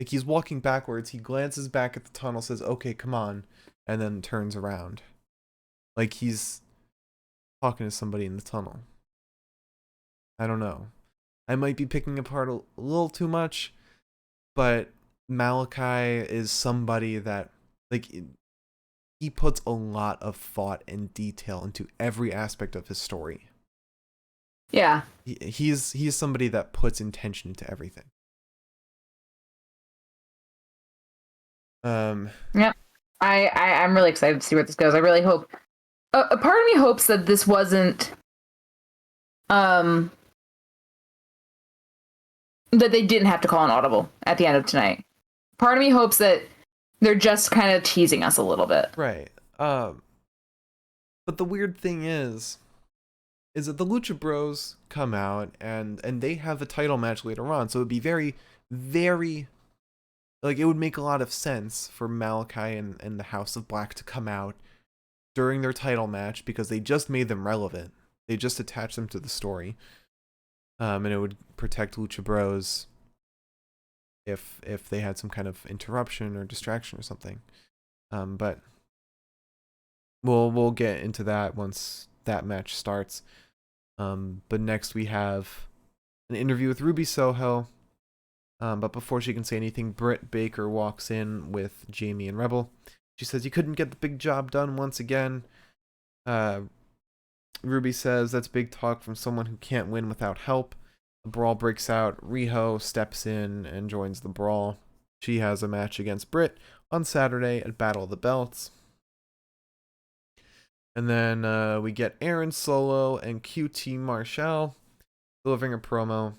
Like he's walking backwards, he glances back at the tunnel, says, okay, come on, and then turns around. Like he's talking to somebody in the tunnel. I don't know. I might be picking apart a little too much, but Malachi is somebody that, like, he puts a lot of thought and detail into every aspect of his story. Yeah. He's somebody that puts intention into everything. Yeah. I'm really excited to see where this goes. I really hope. A part of me hopes that this wasn't. That they didn't have to call an audible at the end of tonight. Part of me hopes that they're just kind of teasing us a little bit. Right. But the weird thing is that the Lucha Bros come out and they have a title match later on, so it'd be very, very, like, it would make a lot of sense for Malachi and the House of Black to come out during their title match, because they just made them relevant. They just attached them to the story. And it would protect Lucha Bros if they had some kind of interruption or distraction or something. But we'll get into that once that match starts. But next we have an interview with Ruby Soho. But before she can say anything, Britt Baker walks in with Jamie and Rebel. She says, "You couldn't get the big job done once again." Ruby says, "That's big talk from someone who can't win without help." The brawl breaks out. Riho steps in and joins the brawl. She has a match against Britt on Saturday at Battle of the Belts. And then we get Aaron Solo and QT Marshall delivering a promo.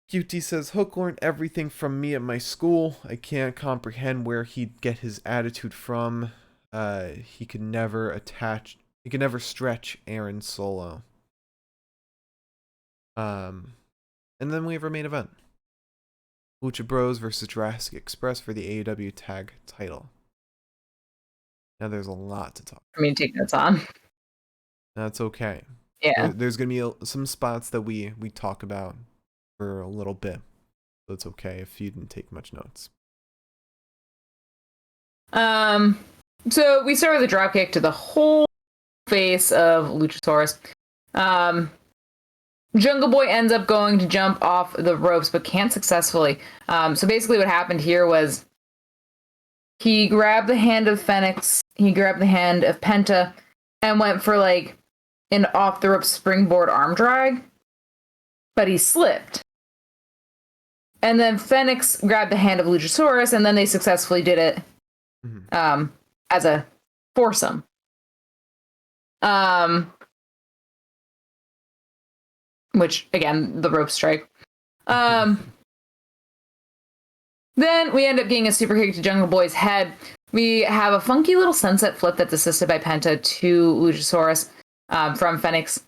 QT says, "Hook learned everything from me at my school. I can't comprehend where he'd get his attitude from. He could never stretch Aaron Solo." And then we have our main event. Lucha Bros versus Jurassic Express for the AEW tag title. Now there's a lot to talk. I mean, take notes on. That's okay. Yeah. There's gonna be some spots that we talk about for a little bit, so it's okay if you didn't take much notes. So we start with a drop kick to the whole face of Luchasaurus. Jungle Boy ends up going to jump off the ropes, but can't successfully. So basically what happened here was he grabbed the hand of Fenix, he grabbed the hand of Penta, and went for like an off the rope springboard arm drag, but he slipped. And then Fenix grabbed the hand of Luchasaurus, and then they successfully did it as a foursome. Which, again, the rope strike. Then we end up getting a super kick to Jungle Boy's head. We have a funky little sunset flip that's assisted by Penta to Luchasaurus from Fenix.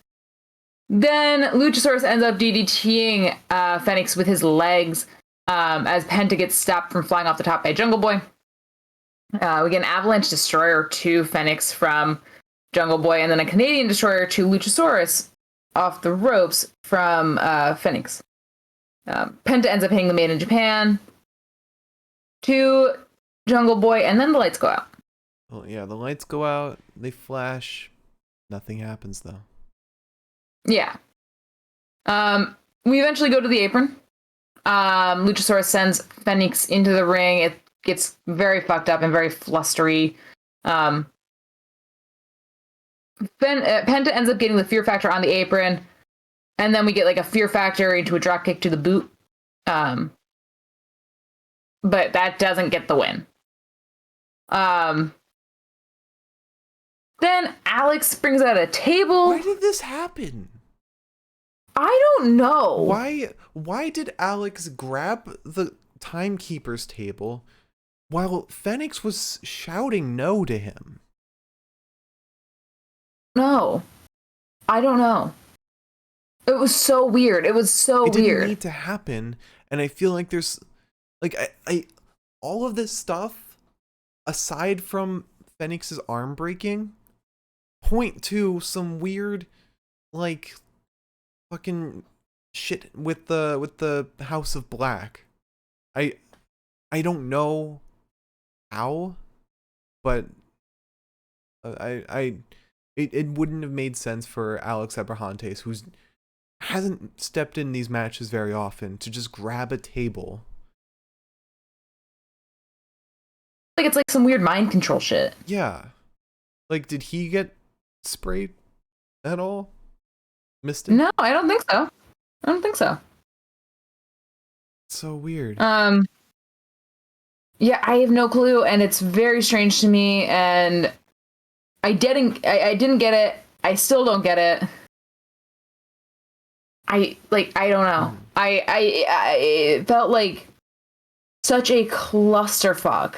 Then Luchasaurus ends up DDTing Fenix with his legs as Penta gets stopped from flying off the top by Jungle Boy. We get an Avalanche Destroyer to Fenix from Jungle Boy, and then a Canadian Destroyer to Luchasaurus off the ropes from Fenix. Penta ends up hitting the Made in Japan to Jungle Boy, and then the lights go out. Well, yeah, the lights go out, they flash, nothing happens though. Yeah. We eventually go to the apron. Luchasaurus sends Fenix into the ring. It gets very fucked up and very flustery. Penta ends up getting the Fear Factor on the apron, and then we get like a Fear Factor into a drop kick to the boot. But that doesn't get the win. Then Alex brings out a table. Why did this happen? I don't know. Why did Alex grab the timekeeper's table while Fenix was shouting no to him? No. I don't know. It was so weird. It Didn't need to happen, and I feel like there's like I all of this stuff aside from Fenix's arm breaking point to some weird like fucking shit with the House of Black. I don't know how, but it wouldn't have made sense for Alex Abrahantes, who's hasn't stepped in these matches very often to just grab a table. Like it's like some weird mind control shit. Yeah. Like, did he get sprayed at all? Missed it? No, I don't think so. I don't think so. So weird. Yeah, I have no clue, and it's very strange to me, and I didn't get it. I still don't get it. I don't know. I felt like such a clusterfuck.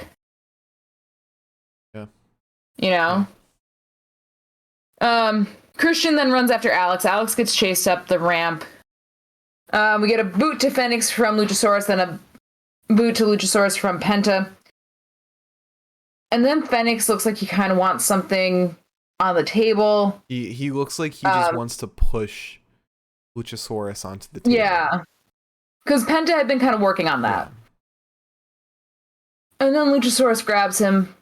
Yeah. You know? Yeah. Christian then runs after Alex. Alex gets chased up the ramp. We get a boot to Fenix from Luchasaurus, then a boot to Luchasaurus from Penta. And then Fenix looks like he kind of wants something on the table. He looks like he just wants to push Luchasaurus onto the table. Yeah. Because Penta had been kind of working on that. Yeah. And then Luchasaurus grabs him.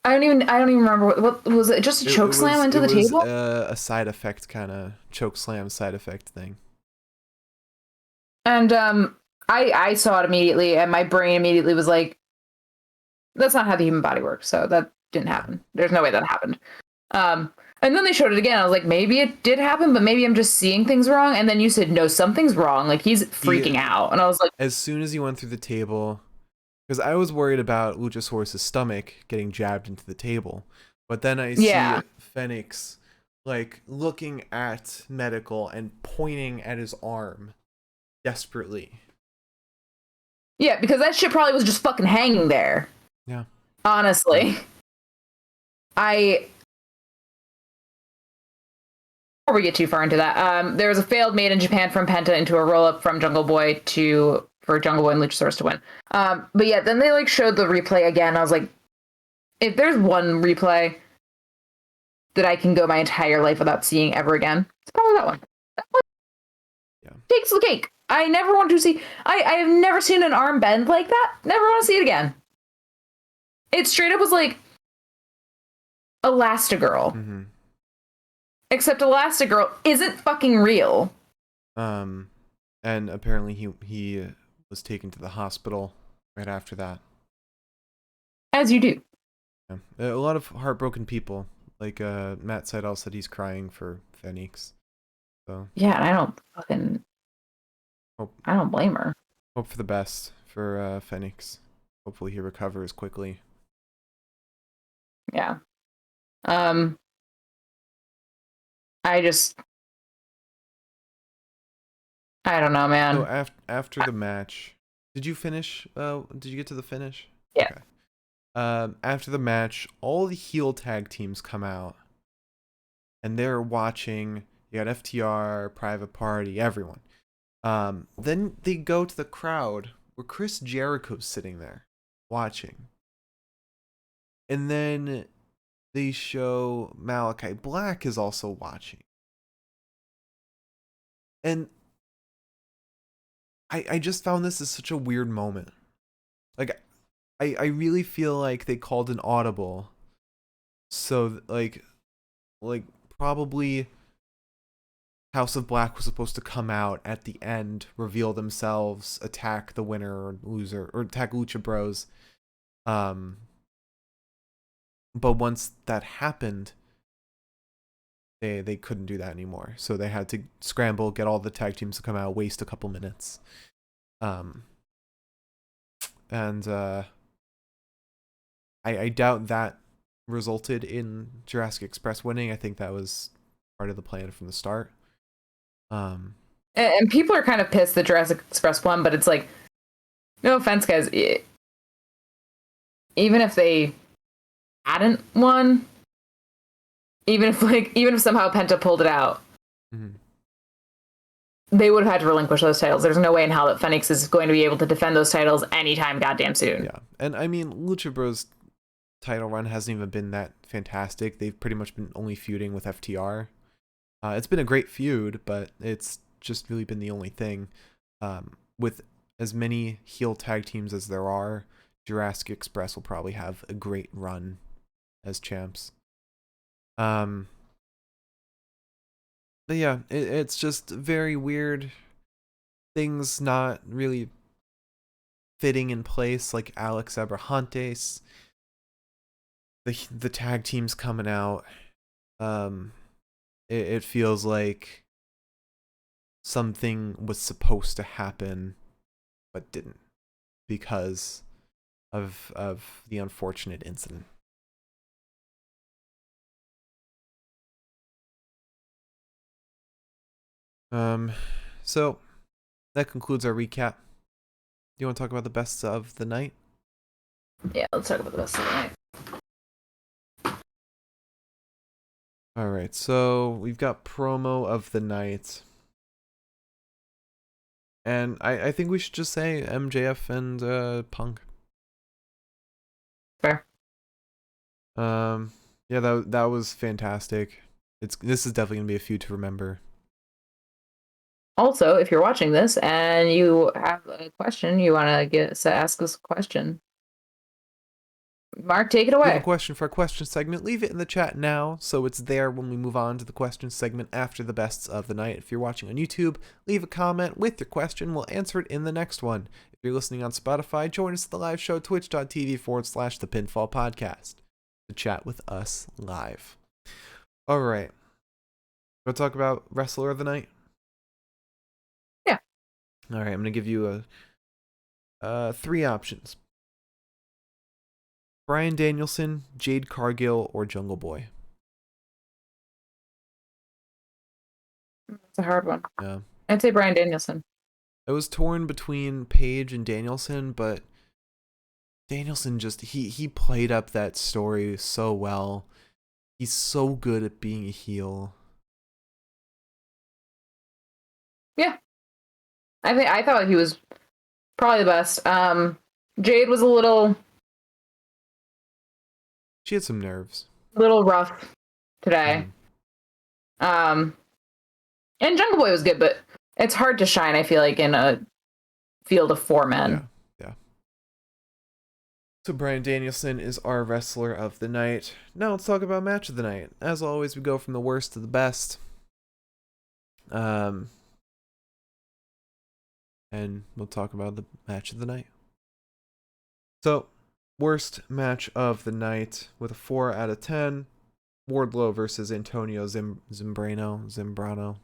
I don't even remember what was it. Just a choke slam into the table? A side effect kind of choke slam side effect thing. And I saw it immediately, and my brain immediately was like, "That's not how the human body works." So that didn't happen. There's no way that happened. And then they showed it again. I was like, maybe it did happen, but maybe I'm just seeing things wrong. And then you said, no, something's wrong. Like he's freaking out, and I was like, as soon as he went through the table. Because I was worried about Luchasaurus' stomach getting jabbed into the table. But then I see Fenix, like, looking at Medical and pointing at his arm desperately. Yeah, because that shit probably was just fucking hanging there. Yeah. Honestly. Before we get too far into that, there was a failed Made in Japan from Penta into a roll-up from Jungle Boy for Jungle Boy and Luchasaurus to win. But yeah, then they like showed the replay again. I was like, if there's one replay that I can go my entire life without seeing ever again, it's probably that one. That one takes the cake. I never want to see. I have never seen an arm bend like that. Never want to see it again. It straight up was like Elastigirl. Mm-hmm. Except Elastigirl isn't fucking real. And apparently he was taken to the hospital right after that. As you do. Yeah. A lot of heartbroken people. Like Matt Seidel said he's crying for Fenix. So yeah, and I don't blame her. Hope for the best for Fenix. Hopefully he recovers quickly. Yeah. I don't know, man. So after the match, did you finish? Did you get to the finish? Yeah. Okay. After the match, all the heel tag teams come out, and they're watching. You got FTR, Private Party, everyone. Then they go to the crowd where Chris Jericho's sitting there, watching. And then they show Malachi Black is also watching. And I just found this as such a weird moment. Like, I really feel like they called an audible. So, like probably House of Black was supposed to come out at the end, reveal themselves, attack the winner or loser, or attack Lucha Bros. But once that happened, they couldn't do that anymore. So they had to scramble, get all the tag teams to come out, waste a couple minutes. I doubt that resulted in Jurassic Express winning. I think that was part of the plan from the start. And people are kind of pissed that Jurassic Express won, but it's like, no offense, guys. Even if they hadn't won, even if somehow Penta pulled it out, they would have had to relinquish those titles. There's no way in hell that Fenix is going to be able to defend those titles anytime goddamn soon. Yeah, and I mean, Lucha Bros title run hasn't even been that fantastic. They've pretty much been only feuding with FTR. It's been a great feud, but it's just really been the only thing. With as many heel tag teams as there are, Jurassic Express will probably have a great run as champs. But yeah, it's just very weird. Things not really fitting in place, like Alex Abrahantes. The tag team's coming out. It feels like something was supposed to happen but didn't because of the unfortunate incident. So that concludes our recap. Do you want to talk about the best of the night? Yeah, let's talk about the best of the night. All right, so we've got promo of the night. And I think we should just say MJF and Punk. Fair. Yeah, that was fantastic. This is definitely gonna be a feud to remember. Also, if you're watching this and you have a question, you want to ask us a question, Mark, take it If you away. have a question for our question segment, leave it in the chat now so it's there when we move on to the question segment after the bests of the night. If you're watching on YouTube, leave a comment with your question. We'll answer it in the next one. If you're listening on Spotify, join us at the live show, twitch.tv/The Pinfall Podcast, to chat with us live. All right. We'll talk about Wrestler of the Night. Yeah. All right, I'm going to give you 3 options. Bryan Danielson, Jade Cargill, or Jungle Boy? It's a hard one. Yeah. I'd say Bryan Danielson. I was torn between Paige and Danielson, but Danielson just he played up that story so well. He's so good at being a heel. Yeah. I thought he was probably the best. Jade was a little She had some nerves. rough today. And Jungle Boy was good, but it's hard to shine, I feel like, in a field of 4 men. Yeah. So Bryan Danielson is our wrestler of the night. Now let's talk about match of the night. As always, we go from the worst to the best. And we'll talk about the match of the night. So, worst match of the night with a 4 out of 10. Wardlow versus Antonio Zimbrano.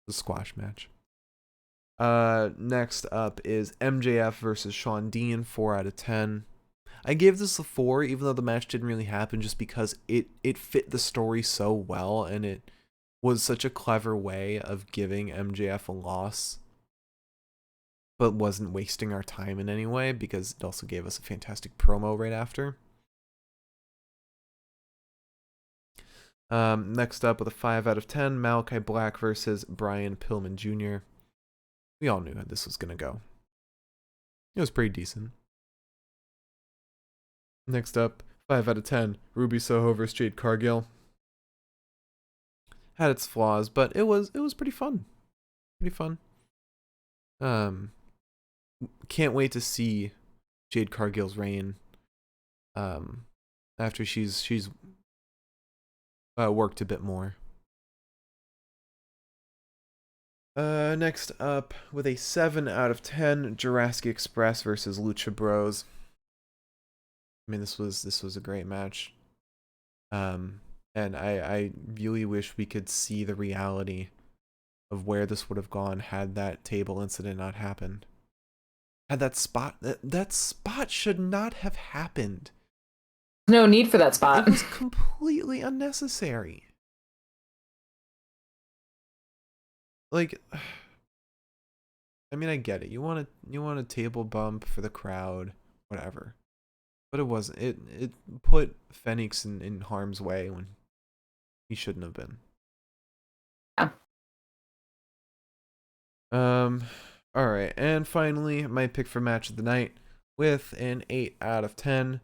The squash match. Next up is MJF versus Shawn Dean, 4 out of 10. I gave this a 4, even though the match didn't really happen, just because it fit the story so well, and it was such a clever way of giving MJF a loss, but wasn't wasting our time in any way, because it also gave us a fantastic promo right after. Next up with a 5 out of 10, Malachi Black versus Brian Pillman Jr. We all knew how this was going to go. It was pretty decent. Next up, 5 out of 10, Ruby Soho versus Jade Cargill. Had its flaws, but it was pretty fun. Pretty fun. Can't wait to see Jade Cargill's reign. After she's worked a bit more. Next up, with a 7 out of 10, Jurassic Express versus Lucha Bros. I mean, this was a great match. And I really wish we could see the reality of where this would have gone had that table incident not happened. Had that spot should not have happened. No need for that spot. It was completely unnecessary. Like, I mean, I get it. You want a table bump for the crowd, whatever. But it wasn't. It put Fenix in harm's way when he shouldn't have been. Yeah. All right, and finally, my pick for match of the night with an 8 out of 10,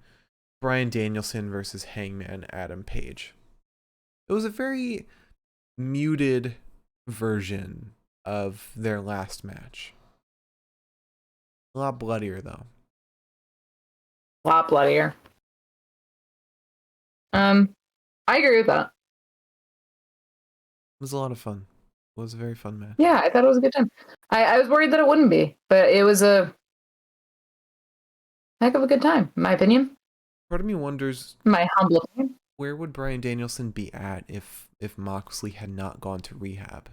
Bryan Danielson versus Hangman Adam Page. It was a very muted version of their last match. A lot bloodier, though. A lot bloodier. I agree with that. was a lot of fun. It was a very fun match. Yeah, I thought it was a good time. I was worried that it wouldn't be, but it was a heck of a good time, in my opinion. Part of me wonders, My humble opinion. where would Bryan Danielson be at if Moxley had not gone to rehab?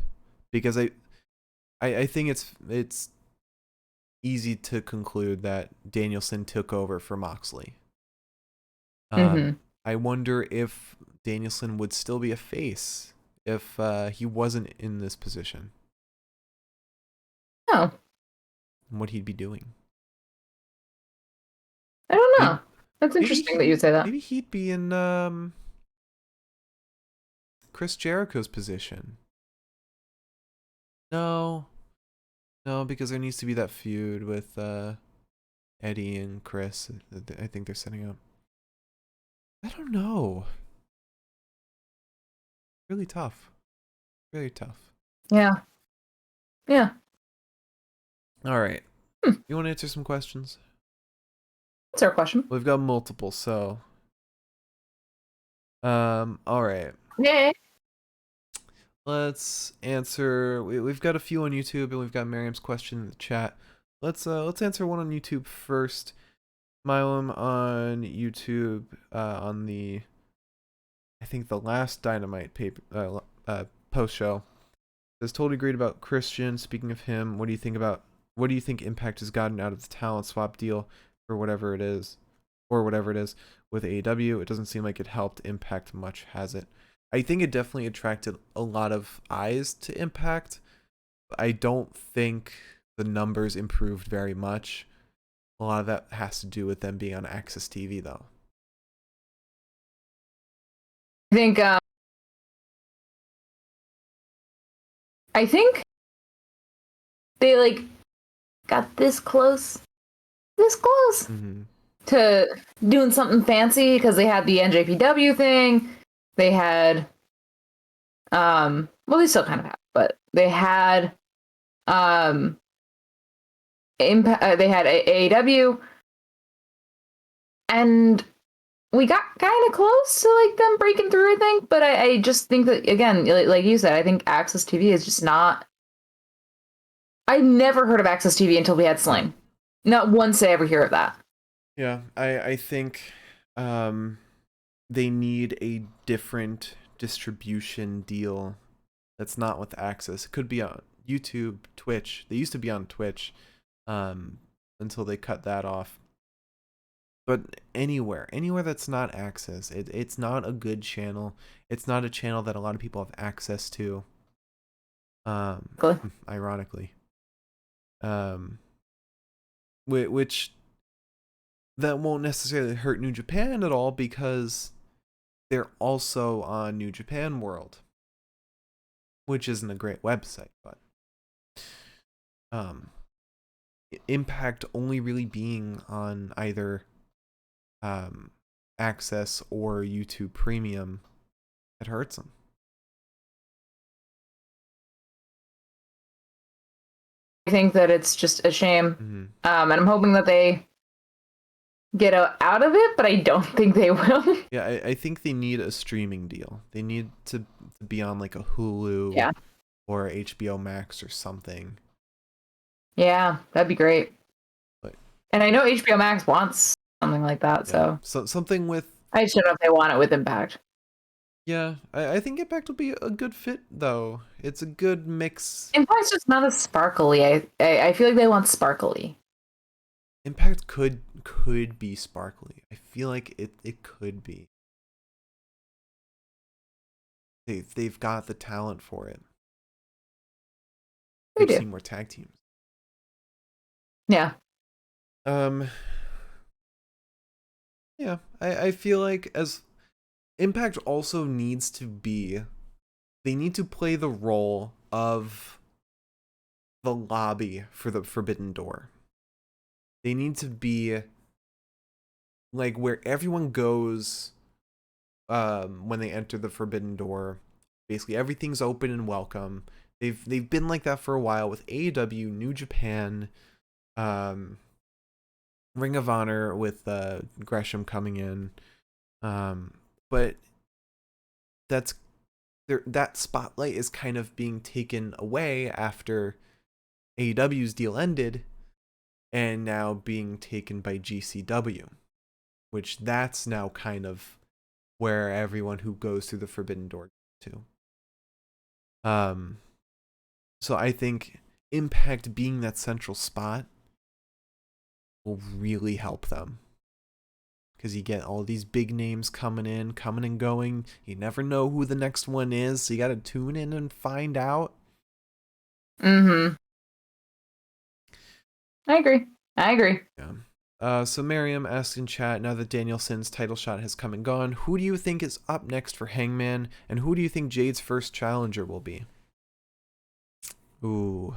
Because I think it's easy to conclude that Danielson took over for Moxley. Mm-hmm. I wonder if Danielson would still be a face if he wasn't in this position. Oh, And what he'd be doing. I don't know. Maybe- That's interesting that you say that. Maybe he'd be in Chris Jericho's position. No, because there needs to be that feud with Eddie and Chris. I think they're setting up. I don't know. Really tough. Really tough. Yeah. Yeah. All right. You want to answer some questions? That's our question. We've got multiple, so. All right. Yeah. Let's answer. We've got a few on YouTube, and we've got Miriam's question in the chat. Let's answer one on YouTube first. Milam on YouTube on the, I think the last Dynamite paper post show. Says totally agreed about Christian. Speaking of him, what do you think Impact has gotten out of the talent swap deal for whatever it is with AEW? It doesn't seem like it helped Impact much, has it? I think it definitely attracted a lot of eyes to Impact. I don't think the numbers improved very much. A lot of that has to do with them being on Access TV, though. I think they like got this close Mm-hmm. to doing something fancy because they had the NJPW thing. They had well, they still kind of have, but they had they had AEW, and we got kind of close to like them breaking through, I think. But I just think that, again, like you said, I think Access TV is just not. I never heard of Access TV until we had Sling. Not once did I ever hear of that. Yeah, I think they need a different distribution deal that's not with Access. It could be on YouTube, Twitch. They used to be on Twitch until they cut that off. But anywhere that's not Access, it's not a good channel. It's not a channel that a lot of people have access to. Ironically. Which that won't necessarily hurt New Japan at all because they're also on New Japan World, which isn't a great website, but Impact only really being on either Access or YouTube Premium, it hurts them. I think that it's just a shame. Mm-hmm. And I'm hoping that they get out of it, but I don't think they will. Yeah, I think they need a streaming deal. They need to be on like a Hulu or HBO Max or something. Yeah, that'd be great. But, and I know HBO Max wants something like that, so something with. I just don't know if they want it with Impact. Yeah, I think Impact will be a good fit, though. It's a good mix. Impact's just not as sparkly. I feel like they want sparkly. Impact could be sparkly. I feel like it could be. They've got the talent for it. They do. I've seen more tag teams. Yeah. Yeah, I feel like as Impact also needs to be, they need to play the role of the lobby for the Forbidden Door. They need to be like where everyone goes when they enter the Forbidden Door. Basically everything's open and welcome. They've been like that for a while with AEW, New Japan, Ring of Honor with Gresham coming in. But that spotlight is kind of being taken away after AEW's deal ended, and now being taken by GCW, which that's now kind of where everyone who goes through the Forbidden Door to. So I think Impact being that central spot will really help them. Because you get all these big names coming and going. You never know who the next one is, so you gotta tune in and find out. Mm-hmm. I agree. Yeah. So Miriam asked in chat, now that Danielson's title shot has come and gone, who do you think is up next for Hangman, and who do you think Jade's first challenger will be? Ooh.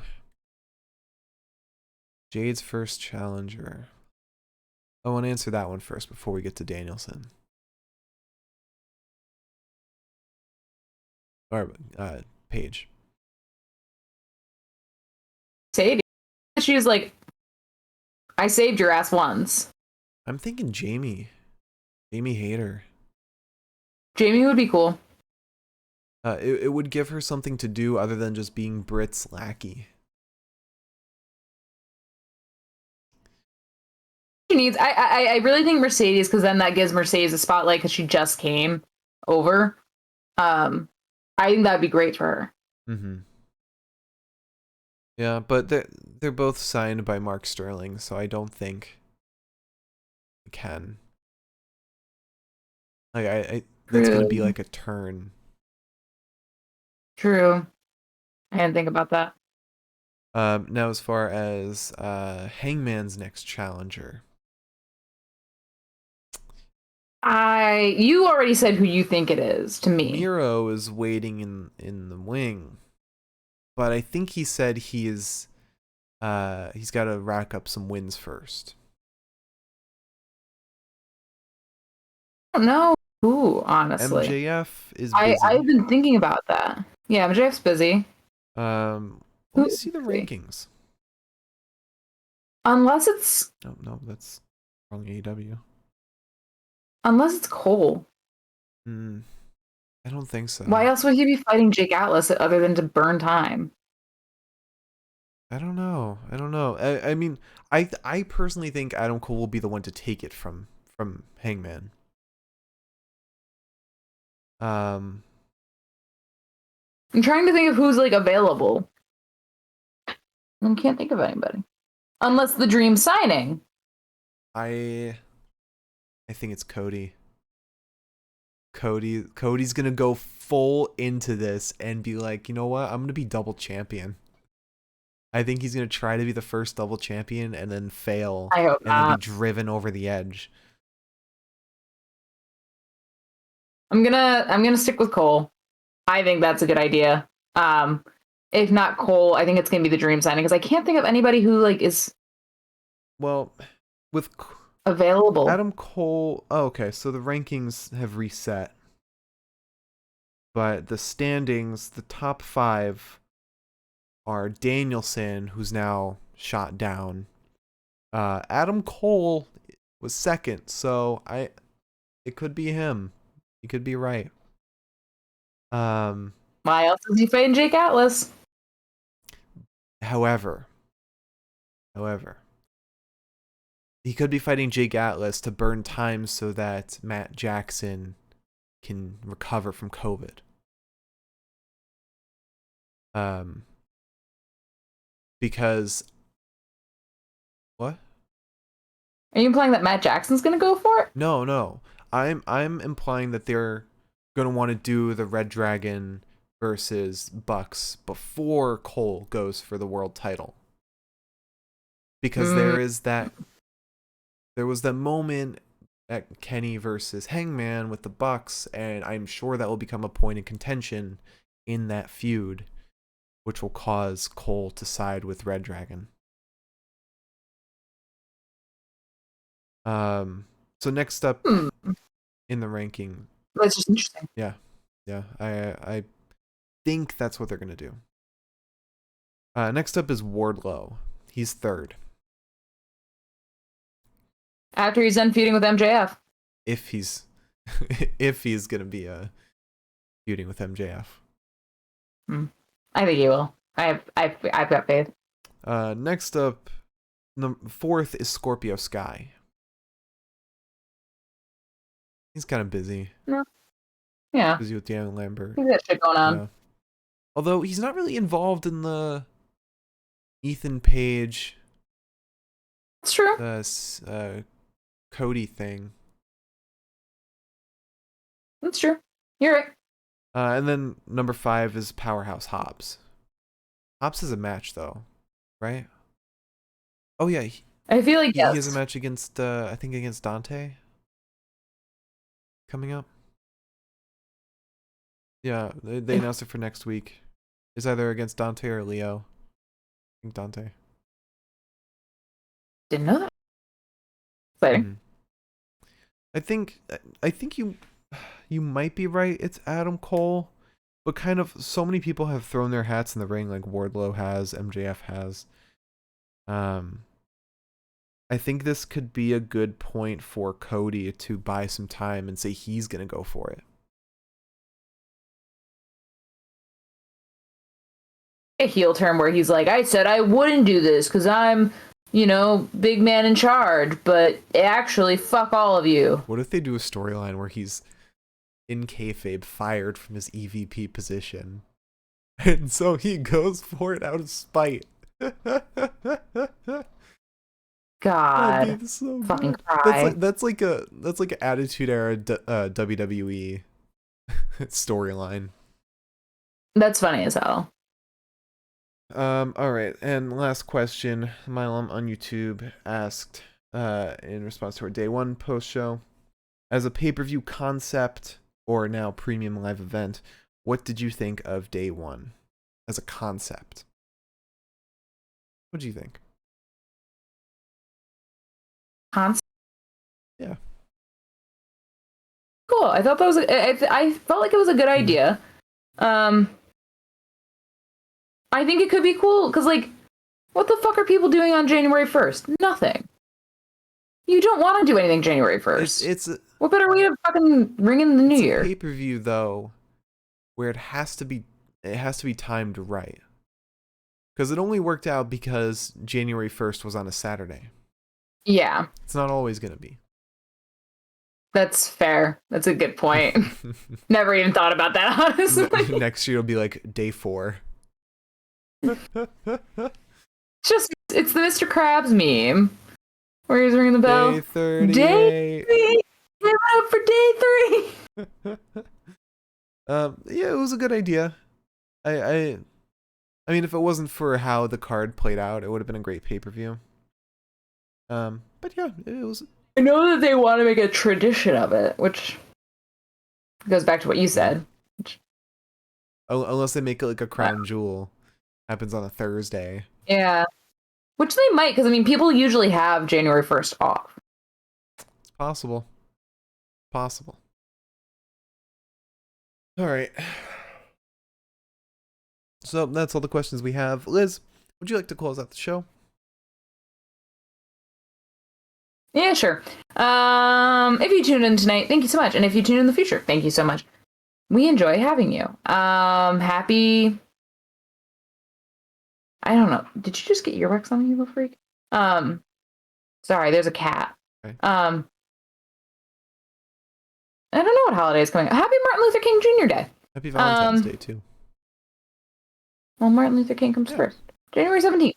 Jade's first challenger. I want to answer that one first before we get to Danielson. Or, Paige. Sadie. She was like, I saved your ass once. I'm thinking Jamie. Jamie Hayter. Jamie would be cool. It would give her something to do other than just being Britt's lackey. She needs. I really think Mercedes, because then that gives Mercedes a spotlight because she just came over. I think that'd be great for her. Mm-hmm. Yeah, but they're both signed by Mark Sterling, so I don't think we can. Like I that's gonna be like a turn. True. I didn't think about that. Now as far as Hangman's next challenger. You already said who you think it is to me. Miro is waiting in the wing. But I think he said he's got to rack up some wins first. I don't know who, honestly. MJF is busy. I've been thinking about that. Yeah, MJF's busy. Let me see the rankings. Unless it's... No, that's wrong AEW. Unless it's Cole. I don't think so. Why else would he be fighting Jake Atlas other than to burn time? I don't know. I mean, I personally think Adam Cole will be the one to take it from Hangman. I'm trying to think of who's like available. I can't think of anybody. Unless the dream signing. I think it's Cody. Cody's gonna go full into this and be like, you know what? I'm gonna be double champion. I think he's gonna try to be the first double champion and then fail. I hope not. Then be driven over the edge. I'm gonna stick with Cole. I think that's a good idea. If not Cole, I think it's gonna be the dream signing because I can't think of anybody who like is with available. Adam Cole. Oh, okay, so the rankings have reset, but the standings, the top 5 are Danielson, who's now shot down. Adam Cole was second, so it could be him. You could be right. Why else is he fighting Jake Atlas? However, he could be fighting Jake Atlas to burn time so that Matt Jackson can recover from COVID. Because what? Are you implying that Matt Jackson's gonna go for it? No. I'm implying that they're gonna want to do the Red Dragon versus Bucks before Cole goes for the world title. Because there was that moment at Kenny versus Hangman with the Bucks, and I'm sure that will become a point of contention in that feud, which will cause Cole to side with Red Dragon. So next up in the ranking. That's just interesting. Yeah. I think that's what they're gonna do. Next up is Wardlow. He's 3rd. After he's done feuding with MJF. If he's gonna be feuding with MJF. I think he will. I've got faith. Next up, fourth is Scorpio Sky. He's kind of busy. No. Yeah. Busy with Dan Lambert. He's got shit going on. Yeah. Although he's not really involved in the Ethan Page. It's true. Cody thing. That's true. You're right. And then number 5 is Powerhouse Hobbs. Hobbs has a match though, right? Oh yeah, I feel like he has a match against I think against Dante. Coming up. Yeah, they announced it for next week. It's either against Dante or Leo. I think Dante. Didn't know that. Exciting. I think you might be right. It's Adam Cole, but kind of so many people have thrown their hats in the ring, like Wardlow has, MJF has. I think this could be a good point for Cody to buy some time and say he's gonna go for it. A heel turn where he's like, I said I wouldn't do this because I'm, big man in charge, but actually, fuck all of you. What if they do a storyline where he's in kayfabe fired from his EVP position, and so he goes for it out of spite? God, so fucking cry. That's like an Attitude Era WWE storyline. That's funny as hell. All right, and last question. Milam on YouTube asked, in response to our day 1 post show, as a pay-per-view concept or now premium live event, what did you think of day 1 as a concept? What do you think? Concept? Yeah. Cool. I thought that was. I felt like it was a good idea. I think it could be cool because, what the fuck are people doing on January 1st? Nothing. You don't want to do anything January 1st. What better way to fucking ring in the new year? It's a pay-per-view though, where it has to be timed right. Because it only worked out because January 1st was on a Saturday. Yeah. It's not always gonna be. That's fair. That's a good point. Never even thought about that, honestly. Next year it'll be like day 4. It's the Mr. Krabs meme where he's ringing the bell. Day 38. Day 3. Give it up for day 3. Yeah, it was a good idea. I mean, if it wasn't for how the card played out, it would have been a great pay-per-view. But yeah, it was. I know that they want to make a tradition of it, which goes back to what you said. Unless they make it like a crown jewel. Happens on a Thursday. Yeah. Which they might, because, people usually have January 1st off. It's possible. Possible. All right. So that's all the questions we have. Liz, would you like to close out the show? Yeah, sure. If you tuned in tonight, thank you so much. And if you tune in the future, thank you so much. We enjoy having you. Happy... I don't know. Did you just get earwax on, you little freak? Sorry, there's a cat. Okay. I don't know what holiday is coming up. Happy Martin Luther King Jr. Day. Happy Valentine's Day, too. Well, Martin Luther King comes first. January 17th.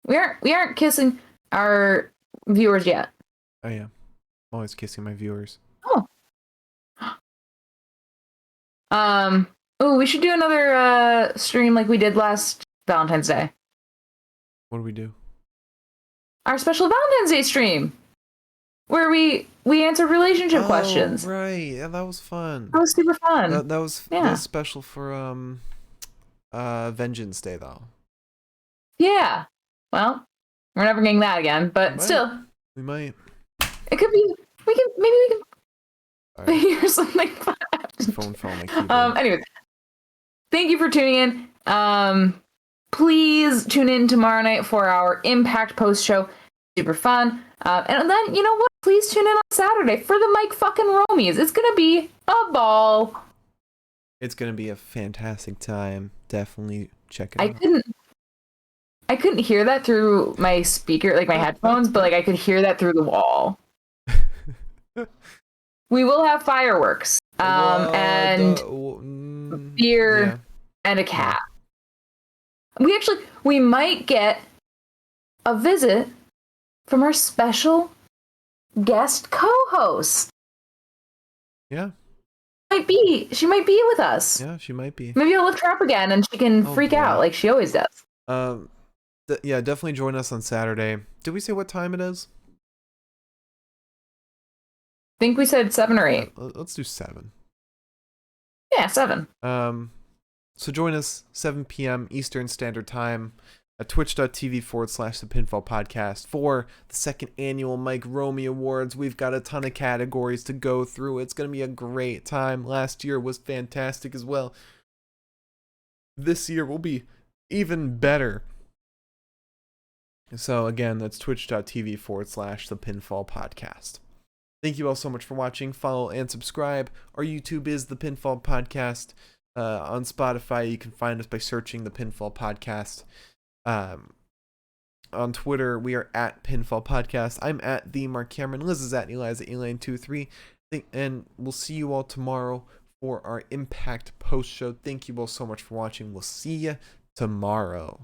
We aren't kissing our viewers yet. I am. I'm always kissing my viewers. Oh. Oh, we should do another stream like we did last Valentine's Day. What do we do? Our special Valentine's Day stream, where we answered relationship questions. Right, yeah, that was fun. That was super fun. That was special for Vengeance Day though. Yeah. Well, we're never getting that again, but still. We might. It could be. We can. All right. Hear something fun. Phone fell on my keyboard. Anyways. Thank you for tuning in. Please tune in tomorrow night for our Impact post show. Super fun. And then, you know what? Please tune in on Saturday for the Mike fucking Romies. It's going to be a ball. It's gonna be a fantastic time. Definitely check it I out. couldn't hear that through my speaker, like my headphones, but like I could hear that through the wall. We will have fireworks, and beer and a cat. We might get a visit from our special guest co-host. Yeah. She might be with us. Yeah, she might be. Maybe I'll lift her up again and she can freak out like she always does. Yeah, definitely join us on Saturday. Did we say what time it is? I think we said 7 or 8. Let's do 7. Yeah, 7. So join us 7 p.m. Eastern Standard Time at twitch.tv/The Pinfall Podcast for the 2nd annual Mike Romey Awards. We've got a ton of categories to go through. It's going to be a great time. Last year was fantastic as well. This year will be even better. So again, that's twitch.tv/The Pinfall Podcast. Thank you all so much for watching. Follow and subscribe. Our YouTube is The Pinfall Podcast. On Spotify, you can find us by searching The Pinfall Podcast. On Twitter, we are at Pinfall Podcast. I'm at the Mark Cameron. Liz is at Eliza23. And we'll see you all tomorrow for our Impact post show. Thank you all so much for watching. We'll see you tomorrow.